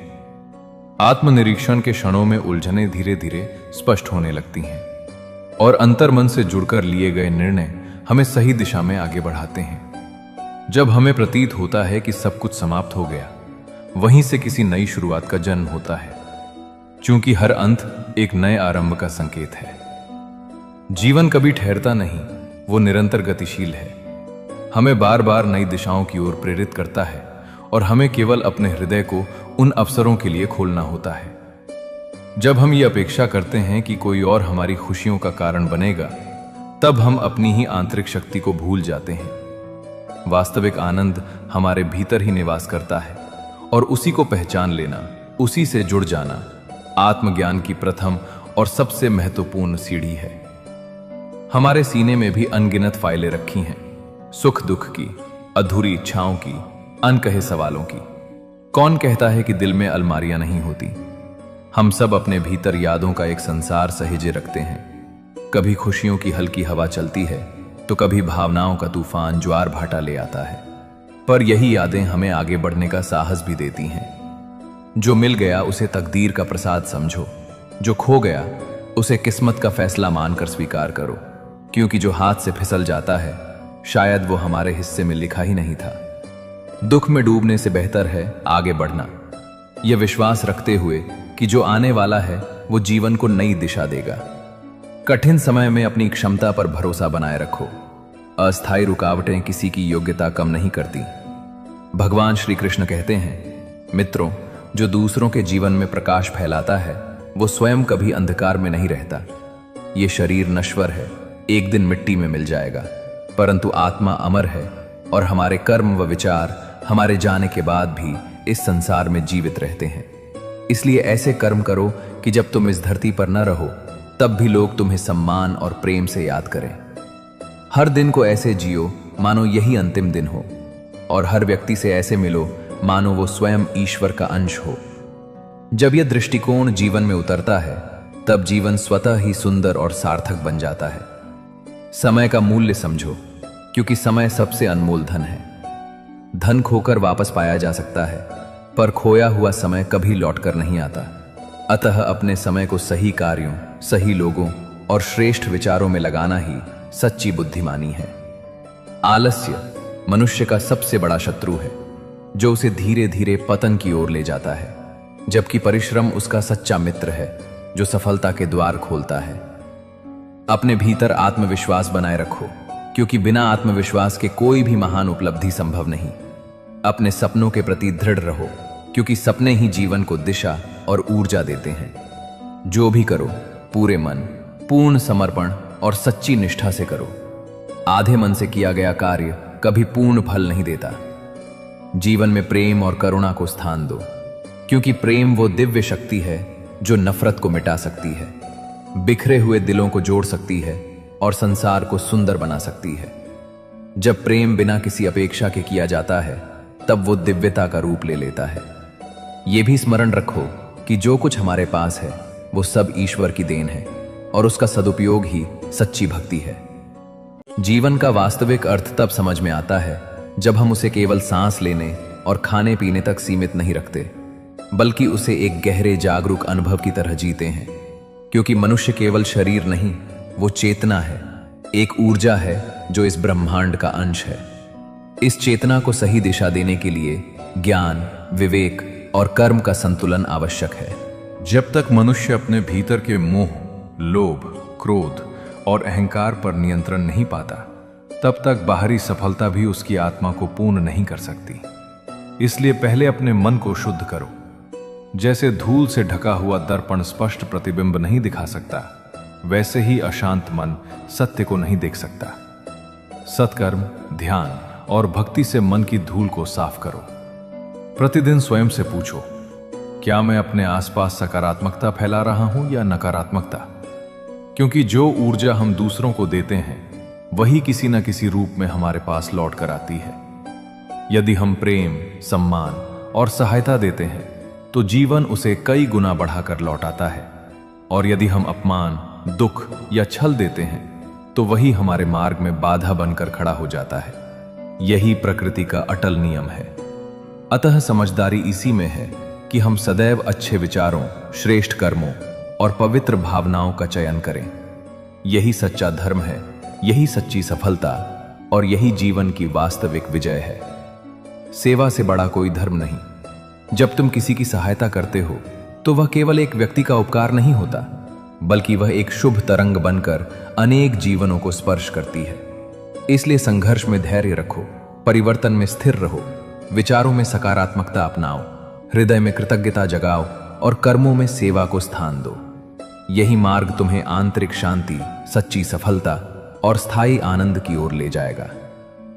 आत्मनिरीक्षण के क्षणों में उलझनें धीरे धीरे स्पष्ट होने लगती हैं और अंतर्मन से जुड़कर लिए गए निर्णय हमें सही दिशा में आगे बढ़ाते हैं। जब हमें प्रतीत होता है कि सब कुछ समाप्त हो गया, वहीं से किसी नई शुरुआत का जन्म होता है, क्योंकि हर अंत एक नए आरंभ का संकेत है। जीवन कभी ठहरता नहीं, वो निरंतर गतिशील है। हमें बार बार नई दिशाओं की ओर प्रेरित करता है और हमें केवल अपने हृदय को उन अवसरों के लिए खोलना होता है। जब हम ये अपेक्षा करते हैं कि कोई और हमारी खुशियों का कारण बनेगा, तब हम अपनी ही आंतरिक शक्ति को भूल जाते हैं। वास्तविक आनंद हमारे भीतर ही निवास करता है और उसी को पहचान लेना, उसी से जुड़ जाना आत्मज्ञान की प्रथम और सबसे महत्वपूर्ण सीढ़ी है। हमारे सीने में भी अनगिनत फाइलें रखी हैं, सुख दुख की, अधूरी इच्छाओं की, अनकहे सवालों की। कौन कहता है कि दिल में अलमारियां नहीं होती? हम सब अपने भीतर यादों का एक संसार सहेजे रखते हैं। कभी खुशियों की हल्की हवा चलती है तो कभी भावनाओं का तूफान ज्वार भाटा ले आता है, पर यही यादें हमें आगे बढ़ने का साहस भी देती हैं। जो मिल गया उसे तकदीर का प्रसाद समझो, जो खो गया उसे किस्मत का फैसला मानकर स्वीकार करो, क्योंकि जो हाथ से फिसल जाता है शायद वो हमारे हिस्से में लिखा ही नहीं था। दुख में डूबने से बेहतर है आगे बढ़ना, यह विश्वास रखते हुए कि जो आने वाला है वो जीवन को नई दिशा देगा। कठिन समय में अपनी क्षमता पर भरोसा बनाए रखो। अस्थायी रुकावटें किसी की योग्यता कम नहीं करती। भगवान श्री कृष्ण कहते हैं, मित्रों, जो दूसरों के जीवन में प्रकाश फैलाता है वो स्वयं कभी अंधकार में नहीं रहता। ये शरीर नश्वर है, एक दिन मिट्टी में मिल जाएगा, परंतु आत्मा अमर है और हमारे कर्म व विचार हमारे जाने के बाद भी इस संसार में जीवित रहते हैं। इसलिए ऐसे कर्म करो कि जब तुम इस धरती पर न रहो तब भी लोग तुम्हें सम्मान और प्रेम से याद करें। हर दिन को ऐसे जियो मानो यही अंतिम दिन हो, और हर व्यक्ति से ऐसे मिलो मानो वो स्वयं ईश्वर का अंश हो। जब यह दृष्टिकोण जीवन में उतरता है तब जीवन स्वतः ही सुंदर और सार्थक बन जाता है। समय का मूल्य समझो, क्योंकि समय सबसे अनमोल धन है। धन खोकर वापस पाया जा सकता है, पर खोया हुआ समय कभी लौटकर नहीं आता। अतः अपने समय को सही कार्यों, सही लोगों और श्रेष्ठ विचारों में लगाना ही सच्ची बुद्धिमानी है। आलस्य मनुष्य का सबसे बड़ा शत्रु है, जो उसे धीरे धीरे पतन की ओर ले जाता है, जबकि परिश्रम उसका सच्चा मित्र है जो सफलता के द्वार खोलता है। अपने भीतर आत्मविश्वास बनाए रखो, क्योंकि बिना आत्मविश्वास के कोई भी महान उपलब्धि संभव नहीं। अपने सपनों के प्रति दृढ़ रहो, क्योंकि सपने ही जीवन को दिशा और ऊर्जा देते हैं। जो भी करो पूरे मन, पूर्ण समर्पण और सच्ची निष्ठा से करो। आधे मन से किया गया कार्य कभी पूर्ण फल नहीं देता। जीवन में प्रेम और करुणा को स्थान दो, क्योंकि प्रेम वो दिव्य शक्ति है जो नफरत को मिटा सकती है, बिखरे हुए दिलों को जोड़ सकती है और संसार को सुंदर बना सकती है। जब प्रेम बिना किसी अपेक्षा के किया जाता है तब वो दिव्यता का रूप ले लेता है। ये भी स्मरण रखो कि जो कुछ हमारे पास है वो सब ईश्वर की देन है और उसका सदुपयोग ही सच्ची भक्ति है। जीवन का वास्तविक अर्थ तब समझ में आता है जब हम उसे केवल सांस लेने और खाने पीने तक सीमित नहीं रखते, बल्कि उसे एक गहरे जागरूक अनुभव की तरह जीते हैं। क्योंकि मनुष्य केवल शरीर नहीं, वो चेतना है, एक ऊर्जा है जो इस ब्रह्मांड का अंश है। इस चेतना को सही दिशा देने के लिए ज्ञान, विवेक और कर्म का संतुलन आवश्यक है। जब तक मनुष्य अपने भीतर के मोह, लोभ, क्रोध और अहंकार पर नियंत्रण नहीं पाता, तब तक बाहरी सफलता भी उसकी आत्मा को पूर्ण नहीं कर सकती। इसलिए पहले अपने मन को शुद्ध करो। जैसे धूल से ढका हुआ दर्पण स्पष्ट प्रतिबिंब नहीं दिखा सकता, वैसे ही अशांत मन सत्य को नहीं देख सकता। सत्कर्म, ध्यान और भक्ति से मन की धूल को साफ करो। प्रतिदिन स्वयं से पूछो, क्या मैं अपने आसपास सकारात्मकता फैला रहा हूं या नकारात्मकता? क्योंकि जो ऊर्जा हम दूसरों को देते हैं वही किसी न किसी रूप में हमारे पास लौट कर आती है। यदि हम प्रेम, सम्मान और सहायता देते हैं तो जीवन उसे कई गुना बढ़ाकर लौटाता है, और यदि हम अपमान, दुख या छल देते हैं तो वही हमारे मार्ग में बाधा बनकर खड़ा हो जाता है। यही प्रकृति का अटल नियम है। अतः समझदारी इसी में है कि हम सदैव अच्छे विचारों, श्रेष्ठ कर्मों और पवित्र भावनाओं का चयन करें। यही सच्चा धर्म है, यही सच्ची सफलता और यही जीवन की वास्तविक विजय है। सेवा से बड़ा कोई धर्म नहीं। जब तुम किसी की सहायता करते हो तो वह केवल एक व्यक्ति का उपकार नहीं होता, बल्कि वह एक शुभ तरंग बनकर अनेक जीवनों को स्पर्श करती है। इसलिए संघर्ष में धैर्य रखो, परिवर्तन में स्थिर रहो, विचारों में सकारात्मकता अपनाओ, हृदय में कृतज्ञता जगाओ और कर्मों में सेवा को स्थान दो। यही मार्ग तुम्हें आंतरिक शांति, सच्ची सफलता और स्थायी आनंद की ओर ले जाएगा।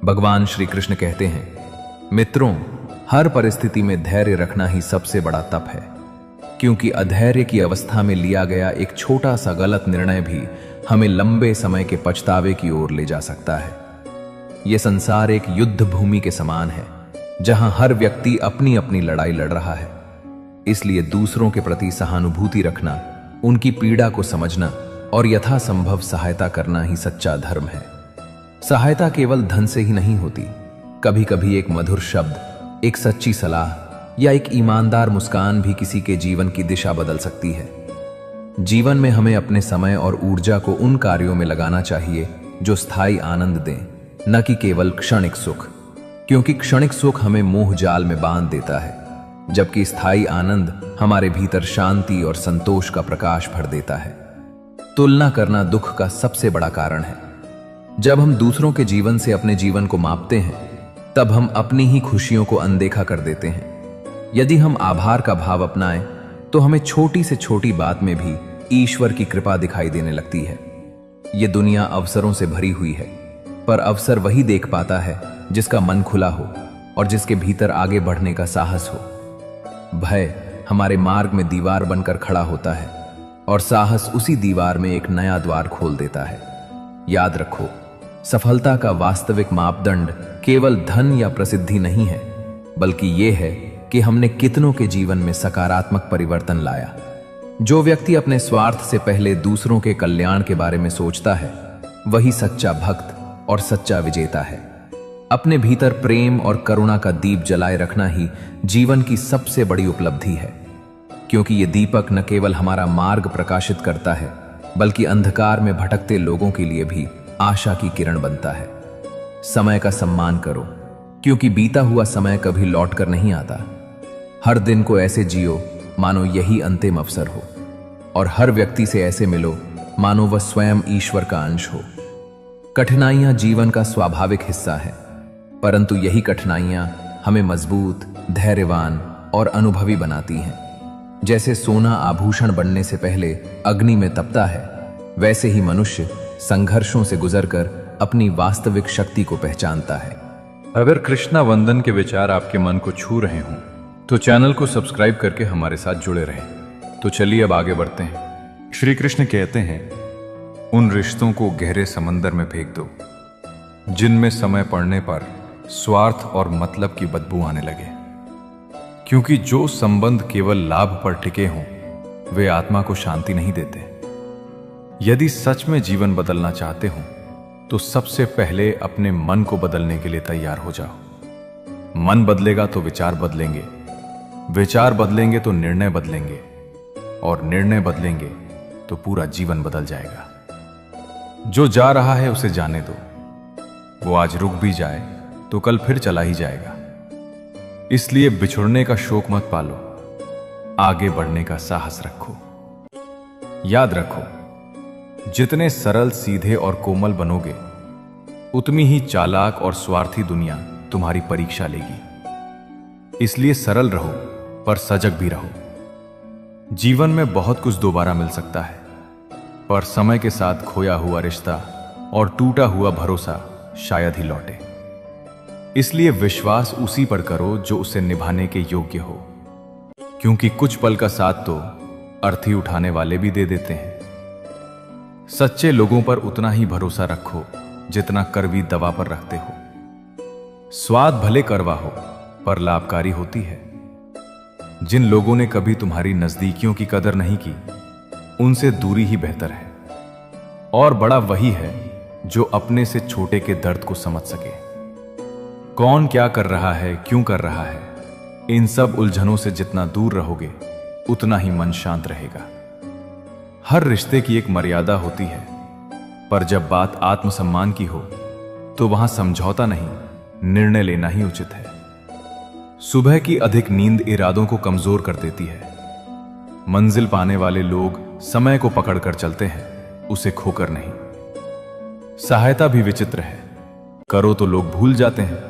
भगवान श्री कृष्ण कहते हैं, मित्रों, हर परिस्थिति में धैर्य रखना ही सबसे बड़ा तप है, क्योंकि अधैर्य की अवस्था में लिया गया एक छोटा सा गलत निर्णय भी हमें लंबे समय के पछतावे की ओर ले जा सकता है। यह संसार एक युद्ध भूमि के समान है, जहां हर व्यक्ति अपनी अपनी लड़ाई लड़ रहा है। इसलिए दूसरों के प्रति सहानुभूति रखना, उनकी पीड़ा को समझना और यथासंभव सहायता करना ही सच्चा धर्म है। सहायता केवल धन से ही नहीं होती। कभी कभी एक मधुर शब्द, एक सच्ची सलाह या एक ईमानदार मुस्कान भी किसी के जीवन की दिशा बदल सकती है। जीवन में हमें अपने समय और ऊर्जा को उन कार्यों में लगाना चाहिए जो स्थायी आनंद दें, न कि केवल क्षणिक सुख, क्योंकि क्षणिक सुख हमें मोह जाल में बांध देता है, जबकि स्थायी आनंद हमारे भीतर शांति और संतोष का प्रकाश भर देता है। तुलना करना दुख का सबसे बड़ा कारण है। जब हम दूसरों के जीवन से अपने जीवन को मापते हैं, तब हम अपनी ही खुशियों को अनदेखा कर देते हैं। यदि हम आभार का भाव अपनाएं, तो हमें छोटी से छोटी बात में भी ईश्वर की कृपा दिखाई देने लगती है। ये दुनिया अवसरों से भरी हुई है, पर अवसर वही देख पाता है जिसका मन खुला हो और जिसके भीतर आगे बढ़ने का साहस हो। भय हमारे मार्ग में दीवार बनकर खड़ा होता है और साहस उसी दीवार में एक नया द्वार खोल देता है। याद रखो, सफलता का वास्तविक मापदंड केवल धन या प्रसिद्धि नहीं है, बल्कि यह है कि हमने कितनों के जीवन में सकारात्मक परिवर्तन लाया। जो व्यक्ति अपने स्वार्थ से पहले दूसरों के कल्याण के बारे में सोचता है, वही सच्चा भक्त और सच्चा विजेता है। अपने भीतर प्रेम और करुणा का दीप जलाए रखना ही जीवन की सबसे बड़ी उपलब्धि है, क्योंकि ये दीपक न केवल हमारा मार्ग प्रकाशित करता है, बल्कि अंधकार में भटकते लोगों के लिए भी आशा की किरण बनता है। समय का सम्मान करो, क्योंकि बीता हुआ समय कभी लौट कर नहीं आता। हर दिन को ऐसे जियो मानो यही अंतिम अवसर हो, और हर व्यक्ति से ऐसे मिलो मानो वह स्वयं ईश्वर का अंश हो। कठिनाइयां जीवन का स्वाभाविक हिस्सा है, परंतु यही कठिनाइयां हमें मजबूत, धैर्यवान और अनुभवी बनाती हैं। जैसे सोना आभूषण बनने से पहले अग्नि में तपता है, वैसे ही मनुष्य संघर्षों से गुजरकर अपनी वास्तविक शक्ति को पहचानता है। अगर कृष्णा वंदन के विचार आपके मन को छू रहे हों तो चैनल को सब्सक्राइब करके हमारे साथ जुड़े रहें। तो चलिए अब आगे बढ़ते हैं। श्री कृष्ण कहते हैं, उन रिश्तों को गहरे समंदर में फेंक दो जिनमें समय पड़ने पर स्वार्थ और मतलब की बदबू आने लगे, क्योंकि जो संबंध केवल लाभ पर टिके हों वे आत्मा को शांति नहीं देते। यदि सच में जीवन बदलना चाहते हो तो सबसे पहले अपने मन को बदलने के लिए तैयार हो जाओ। मन बदलेगा तो विचार बदलेंगे, विचार बदलेंगे तो निर्णय बदलेंगे, और निर्णय बदलेंगे तो पूरा जीवन बदल जाएगा। जो जा रहा है उसे जाने दो, वो आज रुक भी जाए तो कल फिर चला ही जाएगा। इसलिए बिछुड़ने का शोक मत पालो, आगे बढ़ने का साहस रखो। याद रखो, जितने सरल, सीधे और कोमल बनोगे, उतनी ही चालाक और स्वार्थी दुनिया तुम्हारी परीक्षा लेगी। इसलिए सरल रहो पर सजग भी रहो। जीवन में बहुत कुछ दोबारा मिल सकता है, पर समय के साथ खोया हुआ रिश्ता और टूटा हुआ भरोसा शायद ही लौटे। इसलिए विश्वास उसी पर करो जो उसे निभाने के योग्य हो, क्योंकि कुछ पल का साथ तो अर्थी उठाने वाले भी दे देते हैं। सच्चे लोगों पर उतना ही भरोसा रखो जितना कड़वी दवा पर रखते हो। स्वाद भले कड़वा हो पर लाभकारी होती है। जिन लोगों ने कभी तुम्हारी नजदीकियों की कदर नहीं की, उनसे दूरी ही बेहतर है। और बड़ा वही है जो अपने से छोटे के दर्द को समझ सके। कौन क्या कर रहा है, क्यों कर रहा है, इन सब उलझनों से जितना दूर रहोगे उतना ही मन शांत रहेगा। हर रिश्ते की एक मर्यादा होती है, पर जब बात आत्मसम्मान की हो तो वहां समझौता नहीं, निर्णय लेना ही उचित है। सुबह की अधिक नींद इरादों को कमजोर कर देती है। मंजिल पाने वाले लोग समय को पकड़कर चलते हैं, उसे खोकर नहीं। सहायता भी विचित्र है, करो तो लोग भूल जाते हैं,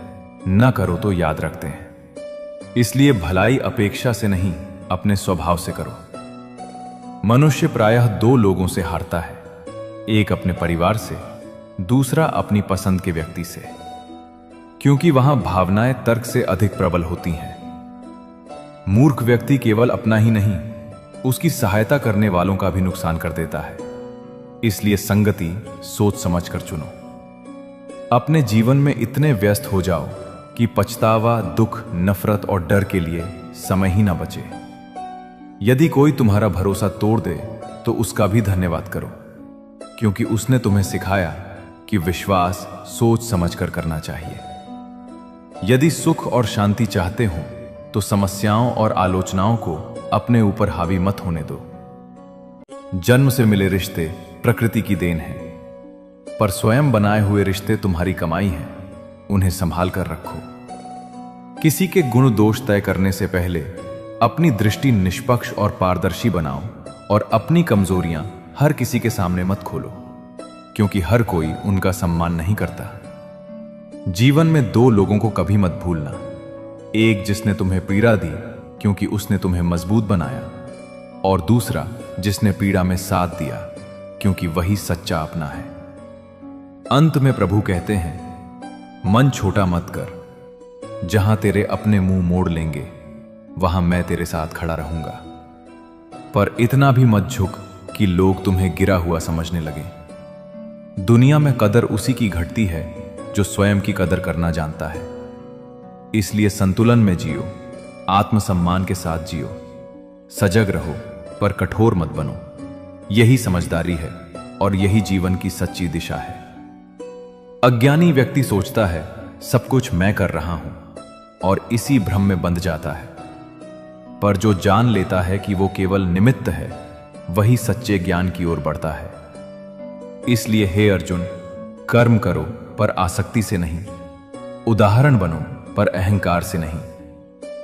ना करो तो याद रखते हैं। इसलिए भलाई अपेक्षा से नहीं, अपने स्वभाव से करो। मनुष्य प्रायः दो लोगों से हारता है, एक अपने परिवार से, दूसरा अपनी पसंद के व्यक्ति से, क्योंकि वहां भावनाएं तर्क से अधिक प्रबल होती हैं। मूर्ख व्यक्ति केवल अपना ही नहीं, उसकी सहायता करने वालों का भी नुकसान कर देता है। इसलिए संगति सोच समझ कर चुनो। अपने जीवन में इतने व्यस्त हो जाओ कि पछतावा, दुख, नफरत और डर के लिए समय ही ना बचे। यदि कोई तुम्हारा भरोसा तोड़ दे तो उसका भी धन्यवाद करो, क्योंकि उसने तुम्हें सिखाया कि विश्वास सोच समझकर करना चाहिए। यदि सुख और शांति चाहते हो तो समस्याओं और आलोचनाओं को अपने ऊपर हावी मत होने दो। जन्म से मिले रिश्ते प्रकृति की देन है, पर स्वयं बनाए हुए रिश्ते तुम्हारी कमाई हैं, उन्हें संभाल कर रखो। किसी के गुण दोष तय करने से पहले अपनी दृष्टि निष्पक्ष और पारदर्शी बनाओ और अपनी कमजोरियां हर किसी के सामने मत खोलो, क्योंकि हर कोई उनका सम्मान नहीं करता। जीवन में दो लोगों को कभी मत भूलना, एक जिसने तुम्हें पीड़ा दी क्योंकि उसने तुम्हें मजबूत बनाया, और दूसरा जिसने पीड़ा में साथ दिया क्योंकि वही सच्चा अपना है। अंत में प्रभु कहते हैं, मन छोटा मत कर, जहां तेरे अपने मुंह मोड़ लेंगे वहां मैं तेरे साथ खड़ा रहूंगा। पर इतना भी मत झुक कि लोग तुम्हें गिरा हुआ समझने लगे। दुनिया में कदर उसी की घटती है जो स्वयं की कदर करना जानता है। इसलिए संतुलन में जियो, आत्मसम्मान के साथ जियो, सजग रहो पर कठोर मत बनो। यही समझदारी है और यही जीवन की सच्ची दिशा है। अज्ञानी व्यक्ति सोचता है सब कुछ मैं कर रहा हूं और इसी भ्रम में बंध जाता है, पर जो जान लेता है कि वो केवल निमित्त है, वही सच्चे ज्ञान की ओर बढ़ता है। इसलिए हे अर्जुन, कर्म करो पर आसक्ति से नहीं, उदाहरण बनो पर अहंकार से नहीं,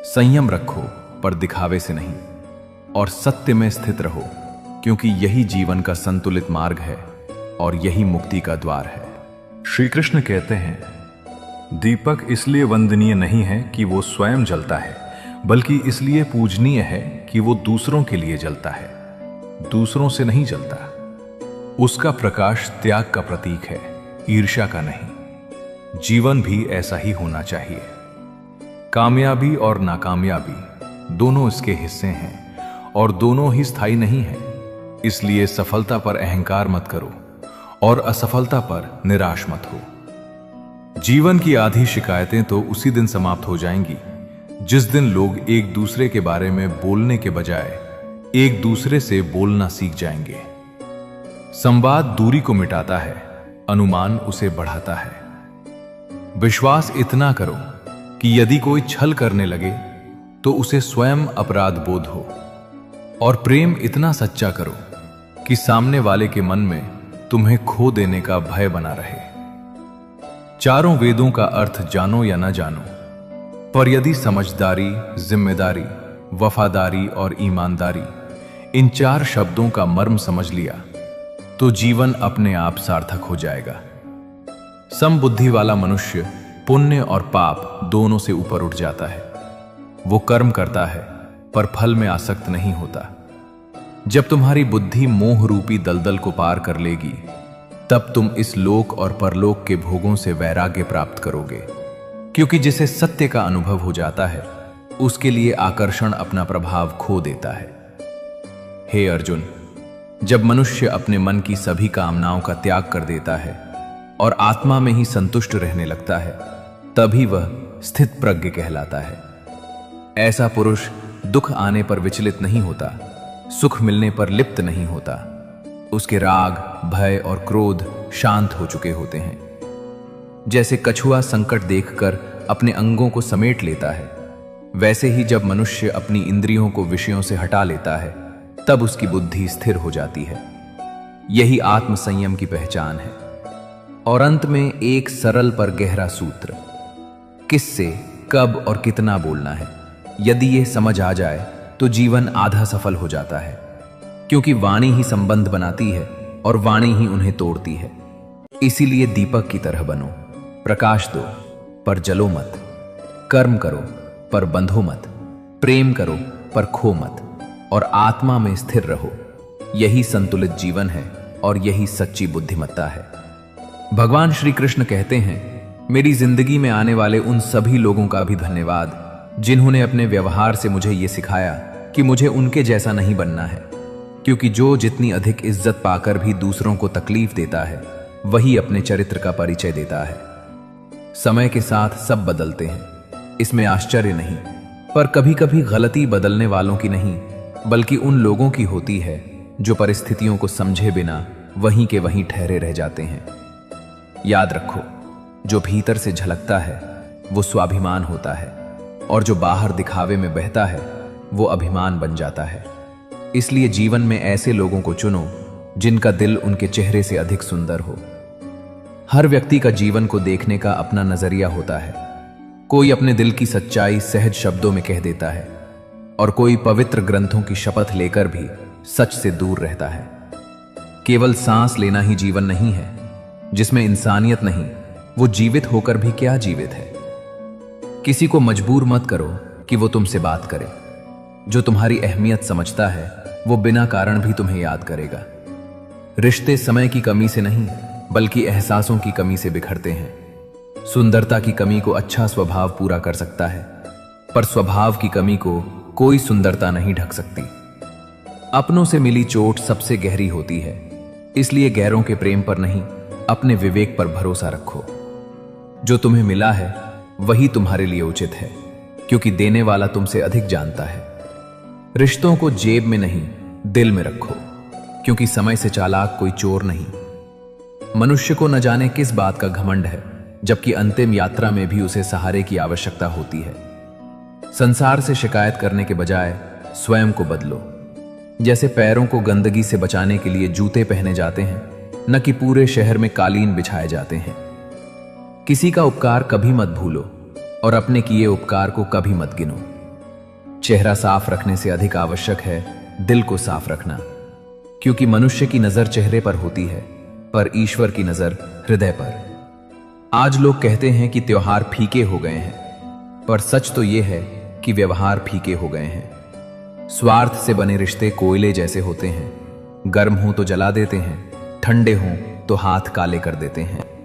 संयम रखो पर दिखावे से नहीं, और सत्य में स्थित रहो, क्योंकि यही जीवन का संतुलित मार्ग है और यही मुक्ति का द्वार है। श्री कृष्ण कहते हैं, दीपक इसलिए वंदनीय नहीं है कि वो स्वयं जलता है, बल्कि इसलिए पूजनीय है कि वो दूसरों के लिए जलता है, दूसरों से नहीं जलता। उसका प्रकाश त्याग का प्रतीक है, ईर्ष्या का नहीं। जीवन भी ऐसा ही होना चाहिए। कामयाबी और नाकामयाबी दोनों इसके हिस्से हैं और दोनों ही स्थायी नहीं हैं। इसलिए सफलता पर अहंकार मत करो और असफलता पर निराश मत हो। जीवन की आधी शिकायतें तो उसी दिन समाप्त हो जाएंगी जिस दिन लोग एक दूसरे के बारे में बोलने के बजाय एक दूसरे से बोलना सीख जाएंगे। संवाद दूरी को मिटाता है, अनुमान उसे बढ़ाता है। विश्वास इतना करो कि यदि कोई छल करने लगे तो उसे स्वयं अपराध बोध हो, और प्रेम इतना सच्चा करो कि सामने वाले के मन में तुम्हें खो देने का भय बना रहे। चारों वेदों का अर्थ जानो या न जानो, पर यदि समझदारी, जिम्मेदारी, वफादारी और ईमानदारी इन चार शब्दों का मर्म समझ लिया तो जीवन अपने आप सार्थक हो जाएगा। समबुद्धि वाला मनुष्य पुण्य और पाप दोनों से ऊपर उठ जाता है। वो कर्म करता है पर फल में आसक्त नहीं होता। जब तुम्हारी बुद्धि मोह रूपी दलदल को पार कर लेगी, तब तुम इस लोक और परलोक के भोगों से वैराग्य प्राप्त करोगे, क्योंकि जिसे सत्य का अनुभव हो जाता है उसके लिए आकर्षण अपना प्रभाव खो देता है। हे अर्जुन, जब मनुष्य अपने मन की सभी कामनाओं का त्याग कर देता है और आत्मा में ही संतुष्ट रहने लगता है, तभी वह स्थित प्रज्ञ कहलाता है। ऐसा पुरुष दुख आने पर विचलित नहीं होता, सुख मिलने पर लिप्त नहीं होता। उसके राग, भय और क्रोध शांत हो चुके होते हैं। जैसे कछुआ संकट देखकर अपने अंगों को समेट लेता है, वैसे ही जब मनुष्य अपनी इंद्रियों को विषयों से हटा लेता है, तब उसकी बुद्धि स्थिर हो जाती है। यही आत्म संयम की पहचान है। और अंत में एक सरल पर गहरा सूत्र, किससे, कब और कितना बोलना है। यदि यह समझ आ जाए तो जीवन आधा सफल हो जाता है, क्योंकि वाणी ही संबंध बनाती है और वाणी ही उन्हें तोड़ती है। इसीलिए दीपक की तरह बनो, प्रकाश दो पर जलो मत, कर्म करो पर बंधो मत, प्रेम करो पर खो मत, और आत्मा में स्थिर रहो। यही संतुलित जीवन है और यही सच्ची बुद्धिमत्ता है। भगवान श्री कृष्ण कहते हैं, मेरी जिंदगी में आने वाले उन सभी लोगों का भी धन्यवाद जिन्होंने अपने व्यवहार से मुझे ये सिखाया कि मुझे उनके जैसा नहीं बनना है, क्योंकि जो जितनी अधिक इज्जत पाकर भी दूसरों को तकलीफ देता है, वही अपने चरित्र का परिचय देता है। समय के साथ सब बदलते हैं, इसमें आश्चर्य नहीं, पर कभी कभी गलती बदलने वालों की नहीं, बल्कि उन लोगों की होती है जो परिस्थितियों को समझे बिना वहीं के वहीं ठहरे रह जाते हैं। याद रखो, जो भीतर से झलकता है वो स्वाभिमान होता है, और जो बाहर दिखावे में बहता है वो अभिमान बन जाता है। इसलिए जीवन में ऐसे लोगों को चुनो जिनका दिल उनके चेहरे से अधिक सुंदर हो। हर व्यक्ति का जीवन को देखने का अपना नजरिया होता है। कोई अपने दिल की सच्चाई सहज शब्दों में कह देता है, और कोई पवित्र ग्रंथों की शपथ लेकर भी सच से दूर रहता है। केवल सांस लेना ही जीवन नहीं है। जिसमें इंसानियत नहीं, वो जीवित होकर भी क्या जीवित है। किसी को मजबूर मत करो कि वो तुमसे बात करे। जो तुम्हारी अहमियत समझता है वो बिना कारण भी तुम्हें याद करेगा। रिश्ते समय की कमी से नहीं, बल्कि एहसासों की कमी से बिखरते हैं। सुंदरता की कमी को अच्छा स्वभाव पूरा कर सकता है, पर स्वभाव की कमी को कोई सुंदरता नहीं ढक सकती। अपनों से मिली चोट सबसे गहरी होती है, इसलिए गैरों के प्रेम पर नहीं, अपने विवेक पर भरोसा रखो। जो तुम्हें मिला है वही तुम्हारे लिए उचित है, क्योंकि देने वाला तुमसे अधिक जानता है। रिश्तों को जेब में नहीं, दिल में रखो, क्योंकि समय से चालाक कोई चोर नहीं। मनुष्य को न जाने किस बात का घमंड है, जबकि अंतिम यात्रा में भी उसे सहारे की आवश्यकता होती है। संसार से शिकायत करने के बजाय स्वयं को बदलो। जैसे पैरों को गंदगी से बचाने के लिए जूते पहने जाते हैं, न कि पूरे शहर में कालीन बिछाए जाते हैं। किसी का उपकार कभी मत भूलो और अपने किए उपकार को कभी मत गिनो। चेहरा साफ रखने से अधिक आवश्यक है दिल को साफ रखना, क्योंकि मनुष्य की नजर चेहरे पर होती है, पर ईश्वर की नजर हृदय पर। आज लोग कहते हैं कि त्योहार फीके हो गए हैं, पर सच तो यह है कि व्यवहार फीके हो गए हैं। स्वार्थ से बने रिश्ते कोयले जैसे होते हैं, गर्म हो तो जला देते हैं, ठंडे हों तो हाथ काले कर देते हैं।